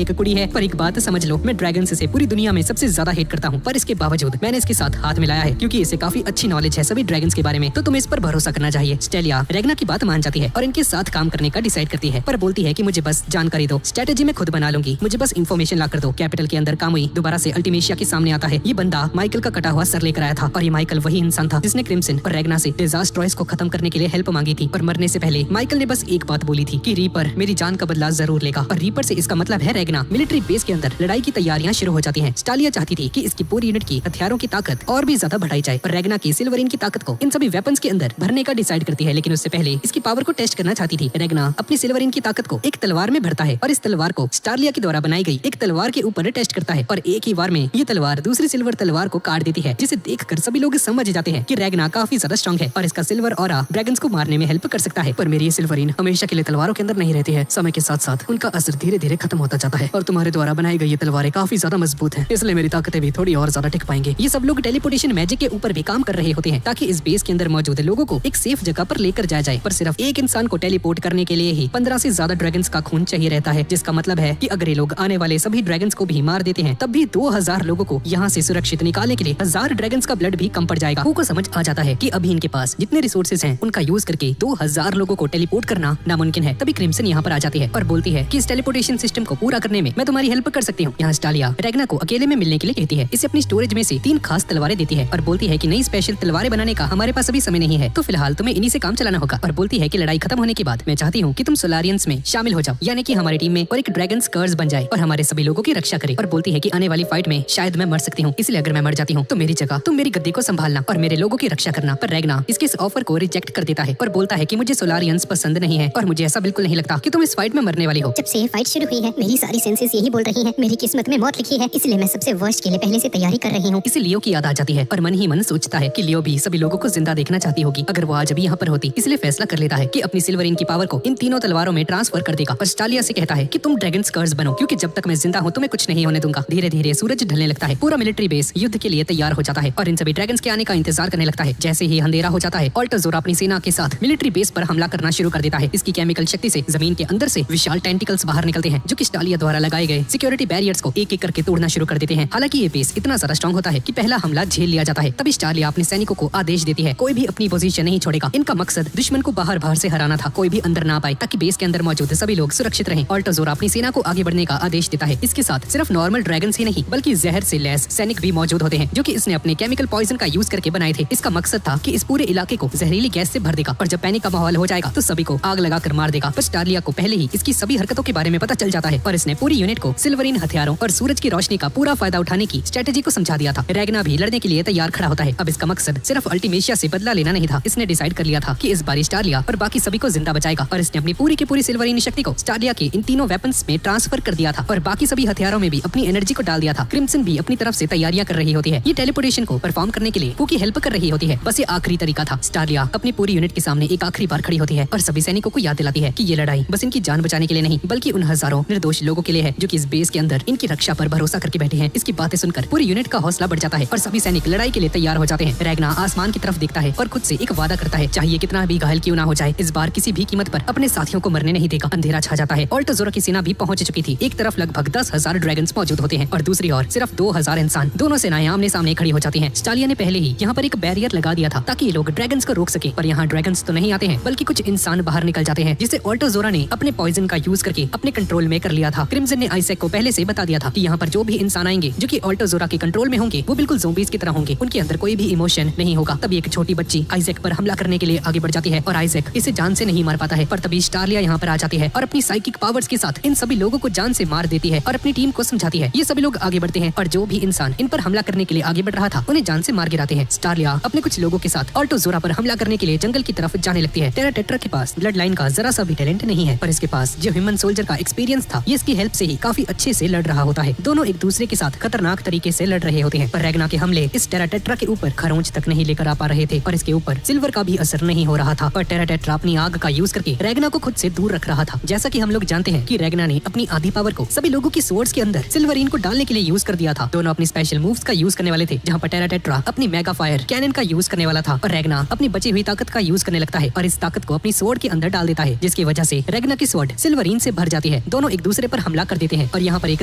एक कुड़ी है। पर एक बात समझ लो, मैं ड्रैगन्स से पूरी दुनिया में सबसे ज्यादा हेट करता हूँ पर इसके बावजूद मैंने इसके साथ हाथ मिलाया है क्योंकि इसे काफी अच्छी नॉलेज है सभी ड्रैगन्स के बारे में, तो तुम्हें इस पर भरोसा करना चाहिए। स्टेलिया रेगना की बात मान जाती है और इनके साथ काम करने का डिसाइड करती है पर बोलती है कि मुझे बस जानकारी दो, स्ट्रेटेजी मैं खुद बना लूंगी, मुझे बस इन्फॉर्मेशन ला कर दो। कैपिटल के अंदर कामुई दोबारा से अल्टीमेशिया के सामने आता है। ये बंदा माइकल का कटा हुआ सर लेकर आया था और ये माइकल वही इंसान था जिसने क्रिम्सन और रेगना से डिजास्ट्रॉयज को खत्म करने के लिए हेल्प मांगी थी। पर मरने से पहले माइकल ने बस एक बात बोली थी कि रीपर मेरी जान का बदला जरूर लेगा और रीपर से इसका मतलब है रेगना। मिलिट्री बेस के अंदर लड़ाई की तैयारियां शुरू हो जाती हैं। स्टालिया चाहती थी कि इसकी पूरी यूनिट की हथियारों की ताकत और भी ज्यादा बढ़ाई जाए और रेगना की सिल्वरीन की ताकत को इन सभी वेपन्स के अंदर भरने का डिसाइड करती है। लेकिन उससे पहले इसकी पावर को टेस्ट करना चाहती थी। रेगना अपनी सिल्वरीन की ताकत को एक तलवार में भरता है और इस तलवार को स्टालिया के द्वारा बनाई गई एक तलवार के ऊपर टेस्ट करता है और एक ही बार में ये तलवार दूसरी सिल्वर तलवार को काट देती है, जिसे देखकर सभी लोग समझ जाते हैं कि रेगना काफी ज्यादा स्ट्रॉन्ग है और इसका सिल्वर ऑरा ड्रैगन्स को मारने में हेल्प कर सकता है। पर मेरी ये सिल्वरीन हमेशा के लिए तलवारों के अंदर नहीं रहती है, समय के साथ साथ उनका असर धीरे धीरे खत्म होता जाता है और तुम्हारे द्वारा बनाई गई ये तलवारें काफी ज्यादा मजबूत है, इसलिए मेरी ताकतें भी थोड़ी और ज्यादा टिक पाएंगे। ये सब लोग टेलीपोर्टेशन मैजिक के ऊपर भी काम कर रहे होते हैं ताकि इस बेस के अंदर मौजूद लोगों को एक सेफ जगह पर लेकर जाया जाए। पर सिर्फ एक इंसान को टेलीपोर्ट करने के लिए ही 15 से ज्यादा ड्रैगन्स का खून चाहिए रहता है, जिसका मतलब है कि अगर ये लोग आने वाले सभी ड्रैगन्स को भी मार देते हैं तब भी 2000 लोगों को यहाँ से सुरक्षित निकालने के लिए 1000 ड्रैगन्स का ब्लड भी कम पड़ जाएगा। को समझ आ जाता है कि अभी इनके पास जितने रिसोर्सेज हैं उनका यूज करके 2000 लोगों को टेलीपोर्ट करना नामुमकिन है। तभी क्रिम्सन यहाँ पर आ जाती है और बोलती है कि इस टेलीपोर्टेशन सिस्टम को पूरा करने में मैं तुम्हारी हेल्प कर सकती हूँ। यहाँ स्टालिया रेगना को अकेले में मिलने के लिए कहती है, इसे अपनी स्टोरेज में से 3 खास तलवारें देती है और बोलती है कि नई स्पेशल तलवारें बनाने का हमारे पास अभी समय नहीं है, तो फिलहाल तुम्हें इन्हीं से काम चलाना होगा। और बोलती है कि लड़ाई खत्म होने के बाद मैं चाहती हूँ कि तुम सोलारियंस में शामिल हो जाओ, यानी कि हमारी टीम में और एक ड्रैगन्स कर्स बन जाए और हमारे सभी लोगों की रक्षा करे। और बोलती है कि आने वाली फाइट में शायद मैं मर सकती हूँ, इसलिए अगर मैं मर जाती हूँ तो मेरी जगह तुम मेरी गद्दी को संभालना और मेरे लोगों की रक्षा करना। पर रेगना इसके इस ऑफर को रिजेक्ट कर देता है और बोलता है कि मुझे सोलारियंस पसंद नहीं है और मुझे ऐसा बिल्कुल नहीं लगता कि तुम इस फाइट में मरने वाली हो। जब से ये फाइट शुरू हुई है मेरी सारी सेंसेस यही बोल रही हैं, मेरी किस्मत में मौत लिखी है, इसलिए मैं सबसे वर्स्ट के लिए पहले से तैयारी कर रही हूँ। इसे लियो की याद आ जाती है और मन ही मन सोचता है कि लियो भी सभी लोगों को जिंदा देखना चाहती होगी अगर वो आज भी यहाँ पर होती। इसलिए फैसला कर लेता है कि अपनी सिल्वरीन की पावर को इन तीनों तलवारों में ट्रांसफर कर देगा और स्टालिया से कहता है कि तुम ड्रैगन्स कर्स बनो, क्योंकि जब तक मैं जिंदा हूँ तुम्हें कुछ नहीं होने दूंगा। धीरे धीरे सूरज ढलने लगता है, पूरा मिलिट्री बेस युद्ध के लिए तैयार हो जाता है और इन सभी ड्रैगन्स के आने का इंतजार करने लगता है। जैसे ही अंधेरा हो जाता है ऑल्टोजोरा अपनी सेना के साथ मिलिट्री बेस पर हमला करना शुरू कर देता है। इसकी केमिकल शक्ति से जमीन के अंदर से विशाल टेंटिकल्स बाहर निकलते हैं जो कि स्टालिया द्वारा लगाए गए सिक्योरिटी बैरियर्स को एक एक करके तोड़ना शुरू कर देते हैं। हालांकि ये बेस इतना ज्यादा स्ट्रॉन्ग होता है कि पहला हमला झेल लिया जाता है। तभी स्टालिया अपने सैनिकों को आदेश देती है, कोई भी अपनी पोजीशन नहीं छोड़ेगा। इनका मकसद दुश्मन को बाहर से हराना था, कोई भी अंदर ना पाए ताकि बेस के अंदर मौजूद सभी लोग सुरक्षित रहें। ऑल्टोज़ोरा अपनी सेना को आगे बढ़ने का आदेश देता है। इसके साथ सिर्फ नॉर्मल ड्रैगन्स ही नहीं बल्कि जहर से लैस सैनिक भी मौजूद होते हैं, जो कि इसने अपने केमिकल पॉइजन का यूज करके बनाए थे। इसका मकसद था कि इस पूरे इलाके को जहरीली गैस से भर देगा और जब पैनिक का माहौल हो जाएगा तो सभी को आग लगाकर मार देगा। पर स्टालिया को पहले ही इसकी सभी हरकतों के बारे में पता चल जाता है और इसने पूरी यूनिट को सिल्वरीन हथियारों और सूरज की रोशनी का पूरा फायदा उठाने की स्ट्रेटेजी को समझा दिया था। रैगना भी लड़ने के लिए तैयार खड़ा होता है। अब इसका मकसद सिर्फ अल्टीमेशिया से बदला लेना नहीं था। इसने डिसाइड कर लिया था कि इस बार स्टालिया और बाकी सभी को जिंदा बचाएगा और इसने अपनी पूरी की पूरी सिल्वरीन शक्ति को स्टालिया के इन तीनों वेपन्स में ट्रांसफर कर दिया था और बाकी सभी हथियारों में भी अपनी एनर्जी को डाल दिया था। क्रिम्सन भी अपनी तरफ से तैयारियां कर रही होती है। ये टेलीपोर्टेशन को परफॉर्म करने के लिए की हेल्प कर रही होती है। बस ये आखिरी तरीका था। स्टालिया अपनी पूरी यूनिट के सामने एक आखिरी बार खड़ी होती है और सभी सैनिकों को याद दिलाती है कि ये लड़ाई बस इनकी जान बचाने के लिए नहीं बल्कि उन हजारों निर्दोष लोगों के लिए है जो कि इस बेस के अंदर इनकी रक्षा पर भरोसा करके बैठे हैं। इसकी बातें सुनकर पूरी यूनिट का हौसला बढ़ जाता है और सभी सैनिक लड़ाई के लिए तैयार हो जाते हैं। रैगना आसमान की तरफ देखता है और खुद से एक वादा करता है, चाहिए कितना भी घायल क्यों ना हो जाए, इस बार किसी भी कीमत पर अपने साथियों को मरने नहीं देगा। अंधेरा छा जाता है। ऑल्टोज़ोरा की सेना भी पहुंच चुकी थी। एक तरफ लगभग 10,000 ड्रैगन्स मौजूद होते हैं और दूसरी ओर सिर्फ 2,000 इंसान। दोनों सेनाएं आमने सामने खड़ी हो जाती हैं। स्टालिया ने पहले ही यहाँ पर एक बैरियर लगा दिया था ताकि ये लोग ड्रैगन्स को रोक सके, पर यहाँ ड्रैगन्स तो नहीं आते हैं बल्कि कुछ इंसान बाहर निकल जाते हैं, जिसे ऑल्टोज़ोरा ने अपने पॉइजन का यूज करके अपने कंट्रोल में कर लिया था। क्रिम्सन ने आइजैक को पहले से बता दिया था कि यहाँ पर जो भी इंसान आएंगे जो कि ऑल्टोज़ोरा के कंट्रोल में होंगे वो बिल्कुल ज़ोंबीज की तरह होंगे, उनके अंदर कोई भी इमोशन नहीं होगा। तभी एक छोटी बच्ची आइजैक पर हमला करने के लिए आगे बढ़ जाती है और आइजैक इसे जान से नहीं मार पाता है। पर तभी स्टालिया यहाँ पर आ जाती है और अपनी साइकिक पावर्स के साथ इन सभी लोगों को जान से मार देती है और अपनी टीम को समझाती है। ये सभी लोग आगे बढ़ते हैं और जो भी इंसान इन पर हमला करने के लिए आगे बढ़ रहा था उन्हें जान से मार गिराते हैं। स्टालिया अपने कुछ लोगों के साथ ऑल्टोज़ोरा पर हमला करने के लिए जंगल की तरफ जाने लगती है। टेरा टेट्रा के पास ब्लड लाइन का जरा सा भी टैलेंट नहीं है, पर इसके पास जो ह्यूमन सोल्जर का एक्सपीरियंस था ये इसकी हेल्प से ही काफी अच्छे से लड़ रहा होता है। दोनों एक दूसरे के साथ खतरनाक तरीके से लड़ रहे होते हैं, पर रैगना के हमले इस टेरा टेट्रा के ऊपर खरोंच तक नहीं लेकर आ पा रहे थे और इसके ऊपर सिल्वर का भी असर नहीं हो रहा था। पर टेरा टेट्रा अपनी आग का यूज करके रैगना को खुद से दूर रख रहा था। जैसा कि हम लोग जानते हैं कि रैगना ने अपनी आधी पावर को सभी लोगों की सोर्ड्स के अंदर सिल्वरीन को डालने के लिए यूज कर दिया था। दोनों अपनी स्पेशल मूव्स का यूज करने वाले थे, जहाँ पर टेरा टेट्रा अपनी मेगा फायर कैनन का यूज करने वाला था और रैगना अपनी बची हुई ताकत का यूज करने लगता है और इस ताकत को अपनी सोर्ड के अंदर डाल देता है, जिसकी वजह से रैगना की सोर्ड सिल्वरीन से भर जाती है। दोनों एक दूसरे पर हमला कर देते हैं और यहाँ पर एक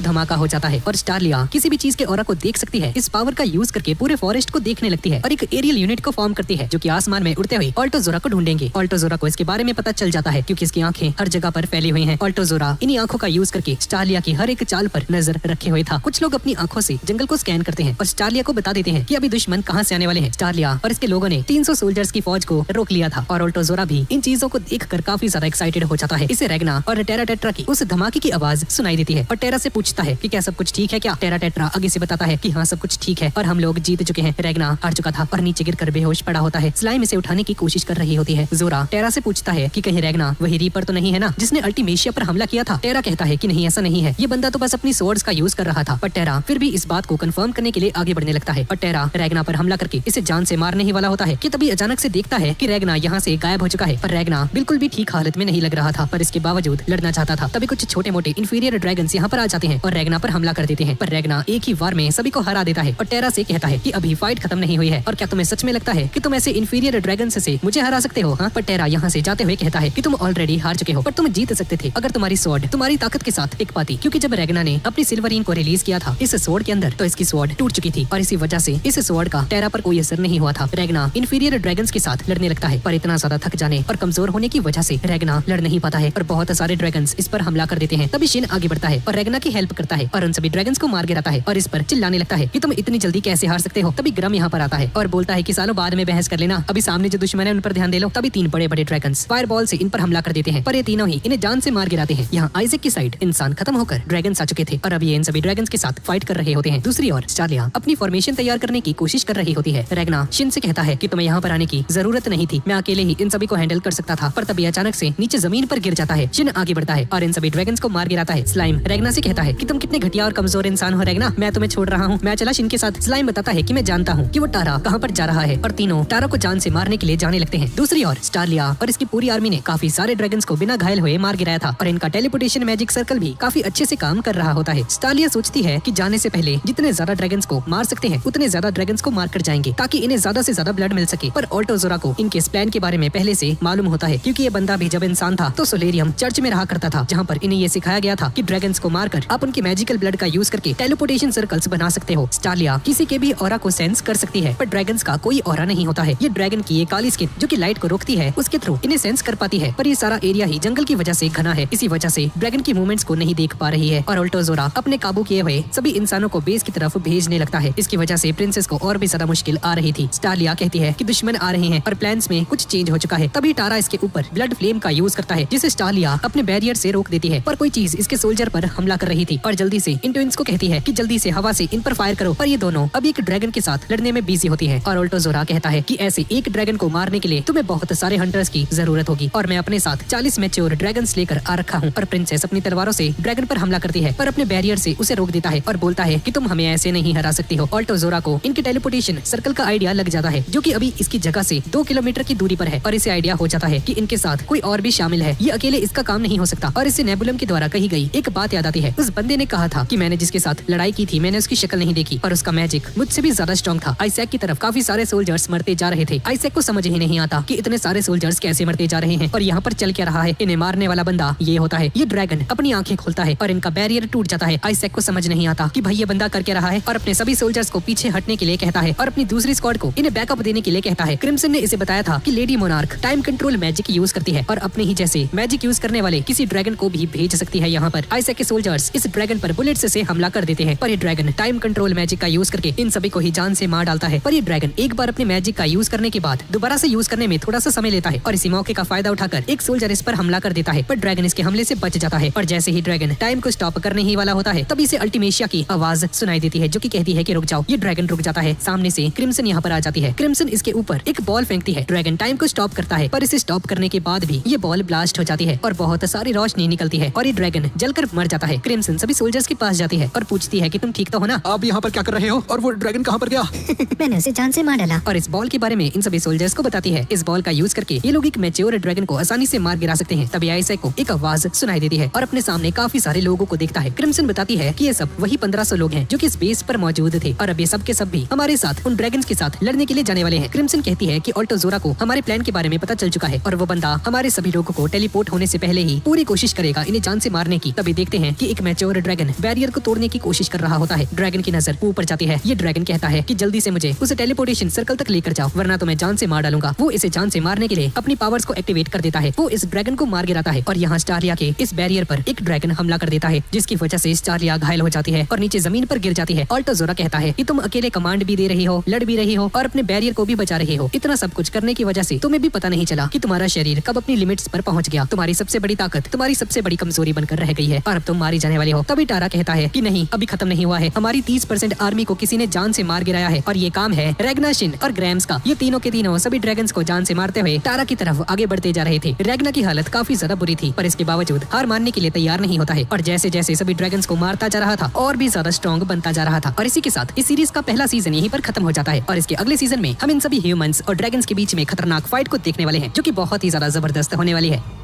धमाका हो जाता है और स्टालिया किसी भी चीज के ऑरा को देख सकती है। इस पावर का यूज करके पूरे फॉरेस्ट को देखने लगती है और एक एरियल यूनिट को फॉर्म करती है जो कि आसमान में उड़ते हुए ऑल्टोज़ोरा को ढूंढेंगे। ऑल्टोज़ोरा को इसके बारे में पता चल जाता है क्योंकि इसकी आंखें हर जगह पर फैली हुई हैं। ऑल्टोज़ोरा इन्हीं आंखों का यूज करके स्टालिया की हर एक चाल पर नजर रखे हुए था। कुछ लोग अपनी आंखों से जंगल को स्कैन करते हैं और स्टालिया को बता देते हैं कि अभी दुश्मन कहाँ से आने वाले हैं। स्टालिया और इसके लोगों ने 300 सोल्जर्स की फौज को रोक लिया था और ऑल्टोज़ोरा भी इन चीजों को देखकर काफी ज्यादा एक्साइटेड हो जाता है। इसे रैगना और टेरा टेट्रा की उस धमाके की आवाज सुनाई देती है और टेरा से पूछता है कि क्या सब कुछ ठीक है क्या। टेरा टेट्रा आगे से बताता है कि हाँ सब कुछ ठीक है और हम लोग जीत चुके हैं। रैगना हार चुका था और नीचे गिरकर बेहोश पड़ा होता है। स्लाइम इसे उठाने की कोशिश कर रही होती है। जोरा टेरा से पूछता है कि कहीं रैगना वही रीपर तो नहीं है ना जिसने अल्टीमेशिया पर हमला किया था। टेरा कहता है कि नहीं ऐसा नहीं है, ये बंदा तो बस अपनी सोर्ड्स का यूज कर रहा था। पर टेरा फिर भी इस बात को कंफर्म करने के लिए आगे बढ़ने लगता है और टेरा रैगना पर हमला करके इसे जान से मारने ही वाला होता है कि तभी अचानक से देखता है कि रैगना यहाँ से गायब हो चुका है। पर रैगना बिल्कुल भी ठीक हालत में नहीं लग रहा था, पर इसके बावजूद लड़ना चाहता था। तभी कुछ छोटे मोटे इंफीरियर ड्रैगन्स यहाँ पर आ जाते हैं और रैगना पर हमला कर देते हैं, पर रैगना एक ही वार में सभी को हरा देता है और टेरा से कहता है कि अभी फाइट खत्म नहीं हुई है और क्या तुम्हें सच में लगता है कि तुम ऐसे इंफीरियर ड्रैगन्स से मुझे हरा सकते हो। हाँ, पर टेरा यहाँ से जाते हुए कहता है कि तुम ऑलरेडी हार चुके हो, पर तुम जीत सकते थे अगर तुम्हारी स्वॉर्ड तुम्हारी ताकत के साथ टिक पाती। क्योंकि जब रैगना ने अपनी सिल्वरीन को रिलीज किया था इस स्वॉर्ड के अंदर तो इसकी स्वॉर्ड टूट चुकी थी और इसी वजह से इस स्वॉर्ड का टेरा पर कोई असर नहीं हुआ था। रैगना इंफीरियर ड्रैगन्स के साथ लड़ने लगता है, पर इतना ज्यादा थक जाने और कमजोर होने की वजह से रैगना लड़ नहीं पाता है और बहुत सारे ड्रैगन्स इस पर हमला कर देते हैं। तभी शिन आगे बढ़ता है और रैगना की हेल्प करता है और उन सभी ड्रैगन्स को मार गिराता है और इस पर चिल्लाने लगता है कि तुम इतनी जल्दी कैसे हार सकते हो। तभी ग्रम यहाँ पर आता है और बोलता है कि सालों बाद में बहस कर लेना, अभी सामने जो दुश्मन है उन पर ध्यान दे लो। तभी 3 बड़े बड़े ड्रैगन्स फायरबॉल से इन पर हमला कर देते हैं, पर ये तीनों ही इन्हें जान से मार गिराते हैं। यहाँ आइजैक की साइड इंसान खत्म होकर ड्रैगन्स आ चुके थे और अब ये इन सभी ड्रैगन्स के साथ फाइट कर रहे होते हैं। दूसरी ओर स्टालिया अपनी फॉर्मेशन तैयार करने की कोशिश कर रही होती है। रैगना शिन से कहता है कि तुम्हें यहाँ पर आने की जरूरत नहीं थी, मैं अकेले ही इन सभी को हैंडल कर सकता था। पर तभी अचानक से नीचे जमीन पर गिर जाता है। शिन आगे बढ़ता है और इन सभी ड्रैगन्स को मार गिराता है। स्लाइम रैगना से कहता है कि तुम कितने घटिया और कमजोर इंसान हो रैगना, मैं तुम्हें छोड़ रहा हूँ, मैं चला शिन के साथ। स्लाइम बताता है कि मैं जानता हूँ कि वो टारा कहाँ पर जा रहा है और तीनों टारा को जान से मारने के लिए जाने लगते हैं। दूसरी ओर स्टालिया और इसकी पूरी आर्मी ने काफी सारे ड्रैगन्स को बिना घायल हुए मार गिराया था और इनका टेलीपोर्टेशन मैजिक सर्कल भी काफी अच्छे से काम कर रहा होता है। स्टालिया सोचती है कि जाने से पहले जितने ज्यादा ड्रैगन्स को मार सकते हैं उतने ज्यादा ड्रैगन्स को मार कर जाएंगे ताकि इन्हें ज्यादा से ज्यादा ब्लड मिल सके। पर ऑल्टोज़ोरा को इनके इस प्लान के बारे में पहले से मालूम होता है क्योंकि ये बंदा भी जब इंसान था तो सोलेरियम चर्च में रहा करता था, जहाँ पर इन्हें ये सिखाया गया था कि ड्रैगन्स को मारकर आप उनके मैजिकल ब्लड का यूज करके टेलीपोर्टेशन सर्कल्स बना सकते हो। स्टालिया किसी के भी ऑरा को सेंस कर सकती है, पर ड्रैगन्स का कोई ऑरा नहीं होता है। ये ड्रैगन की ये काली स्किन जो कि लाइट को रोकती है, उसके थ्रू इन्हें सेंस कर पाती है। पर ये सारा एरिया ही जंगल की वजह से घना है, इसी वजह से ड्रैगन की मूवमेंट्स को नहीं देख पा रही है और अल्टोजोरा अपने काबू किए हुए सभी इंसानों को बेस की तरफ भेजने लगता है। इसकी वजह से प्रिंसेस को और भी ज्यादा मुश्किल आ रही थी। स्टालिया कहती है कि दुश्मन आ रहे हैं और प्लान्स में कुछ चेंज हो चुका है। तभी टारा इसके ऊपर ब्लड फ्लेम का यूज करता है, जिसे स्टालिया अपने बैरियर से रोक देती है। पर कोई चीज इसके सोल्जर पर हमला कर रही थी और जल्दी से इन ट्विंस को कहती है कि जल्दी से हवा से इन पर फायर करो। पर ये दोनों अभी एक ड्रैगन के साथ लड़ने में बिजी होती है और अल्टोजोरा कहता है कि ऐसे एक ड्रैगन को मारने के लिए तुम्हें बहुत सारे हंटर्स की जरूरत होगी और मैं अपने साथ 40 मैच्योर ड्रैगन्स लेकर आ रखा हूँ। और प्रिंसेस अपनी तलवारों से ड्रैगन पर हमला करती है, पर अपने बैरियर से उसे रोक देता है और बोलता है कि तुम हमें ऐसे नहीं हरा सकती हो। अल्टोजोरा को इनके टेलीपोर्टेशन सर्कल का आइडिया लग जाता है, जो कि अभी इसकी जगह से 2 किलोमीटर की दूरी पर है और इसे आइडिया हो जाता है कि इनके साथ कोई और भी शामिल है। ये अकेले इसका काम नहीं हो सकता और इसे नेबुलम के द्वारा कही गई एक बात याद आती है। उस बंदे ने कहा था कि मैंने जिसके साथ लड़ाई की थी मैंने उसकी शक्ल नहीं देखी और उसका मैजिक मुझसे भी ज्यादा स्ट्रॉन्ग था। आइजैक की तरफ काफी सारे सोल्जर्स मरते जा रहे थे। आइजैक को समझ ही नहीं आता कि इतने सारे सोल्जर्स कैसे मरते जा रहे हैं और यहाँ पर चल क्या रहा है। इन्हें मारने वाला बंदा ये होता है। ये ड्रैगन अपनी आंखें खोलता है और इनका बैरियर टूट जाता है। आइजैक को समझ नहीं आता कि भाई ये बंदा कर क्या रहा है और अपने सभी सोल्जर्स को पीछे हटने के लिए कहता है और अपनी दूसरी स्क्वाड को इन्हें बैकअप देने के लिए कहता है। क्रिम्सन ने इसे बताया था कि lady monarch time control magic use करती है और अपने ही जैसे मैजिक यूज करने वाले किसी ड्रैगन को भी भेज सकती है। यहाँ पर आइजैक के सोल्जर्स इस ड्रैगन पर बुलेट से हमला कर देते हैं, पर ये ड्रैगन टाइम कंट्रोल मैजिक का यूज करके इन सभी को ही जान से मार डालता है। पर ये ड्रैगन एक बार अपने मैजिक का यूज करने के बाद दोबारा से यूज करने में थोड़ा सा समय लेता है और इसी मौके का फायदा उठाकर एक सोल्जर इस पर हमला कर देता है, पर ड्रैगन इसके हमले से बच जाता है। और जैसे ही ड्रैगन टाइम को स्टॉप करने ही वाला होता है तभी इसे अल्टीमेशिया की आवाज सुनाई देती है, जो कि कहती है कि रुक जाओ। ये ड्रैगन रुक जाता है। सामने से क्रिम्सन यहाँ पर आ जाती है। क्रिम्सन इसके ऊपर एक बॉल फेंकती है। ड्रैगन टाइम को स्टॉप करता है, पर इसे स्टॉप करने के बाद भी ये बॉल ब्लास्ट हो जाती है और बहुत सारी रोशनी निकलती है और ये ड्रैगन जलकर मर जाता है। क्रिम्सन सभी सोल्जर्स के पास जाती है और पूछती है कि तुम ठीक तो हो ना? आप यहाँ पर क्या कर रहे हो और वो ड्रैगन कहाँ पर गया? मैंने उसे जान से मार डाला। और इस बॉल के बारे में इन सभी सोल्जर्स को बताती है। इस बॉल का यूज करके ये लोग एक मैच्योर ड्रैगन को आसानी से मार गिरा सकते हैं। तभी आइजैक को एक आवाज सुनाई देती है और अपने सामने काफी सारे लोगों को देखता है। क्रिम्सन बताती है कि ये सब वही 1500 लोग हैं जो कि इस बेस पर मौजूद थे और अब ये सब के सब भी हमारे साथ उन ड्रैगन्स के साथ लड़ने के लिए जाने वाले हैं। क्रिम्सन कहती है कि अल्टोजोरा को हमारे प्लान के बारे में पता चल चुका है और वो बंदा हमारे सभी लोगों को टेलीपोर्ट होने से पहले ही पूरी कोशिश करेगा इन्हें जान से मारने की। तभी देखते हैं कि एक मैच्योर ड्रैगन बैरियर को तोड़ने की कोशिश कर रहा होता है। ड्रैगन की नजर ऊपर जाती है। ये ड्रैगन कहता है कि जल्दी से मुझे उसे टेलीपोर्टेशन सर्कल तक लेकर जाओ, वरना तो मैं जान से मार डालूंगा। वो इसे जान से मारने के लिए अपनी पावर्स को एक्टिवेट कर देता है। वो इस ड्रैगन को मार गिराता है और यहाँ स्टालिया के इस बैरियर पर एक ड्रैगन हमला कर देता है, जिसकी वजह से स्टालिया घायल हो जाती है और नीचे जमीन पर गिर जाती है। अल्टोजोरा कहता है कि तुम अकेले कमांड भी दे रही हो, लड़ भी रही हो और अपने बैरियर को भी बचा रहे हो। इतना सब कुछ करने की वजह से तुम्हें भी पता नहीं चला कि तुम्हारा शरीर कब अपनी लिमिट्स पर पहुंच गया। तुम्हारी सबसे बड़ी ताकत तुम्हारी सबसे बड़ी कमजोरी बनकर रह गई है और अब तुम मारी जाने वाले हो। तभी टारा कहता है कि नहीं, अभी खत्म नहीं हुआ है। हमारी 30% आर्मी को किसी ने जान से मार गिराया है और ये काम है रेगना, शिन और ग्रैम्स का। ये तीनों के तीनों सभी ड्रैगन्स को जान से मारते हुए टारा की तरफ आगे बढ़ते जा रहे थे। रेगना की हालत काफी ज्यादा बुरी थी, पर इसके बावजूद हार मानने के लिए तैयार नहीं होता है और जैसे जैसे सभी ड्रैगन्स को मारता जा रहा था और भी ज्यादा स्ट्रॉन्ग बनता जा रहा था। और इसी के साथ इस सीरीज का पहला सीजन यहीं पर खत्म हो जाता है और इसके अगले सीजन में हम इन सभी ह्यूमंस और ड्रैगन्स के बीच में खतरनाक फाइट को देखने वाले हैं, जो कि बहुत ही ज्यादा जबरदस्त होने वाली है।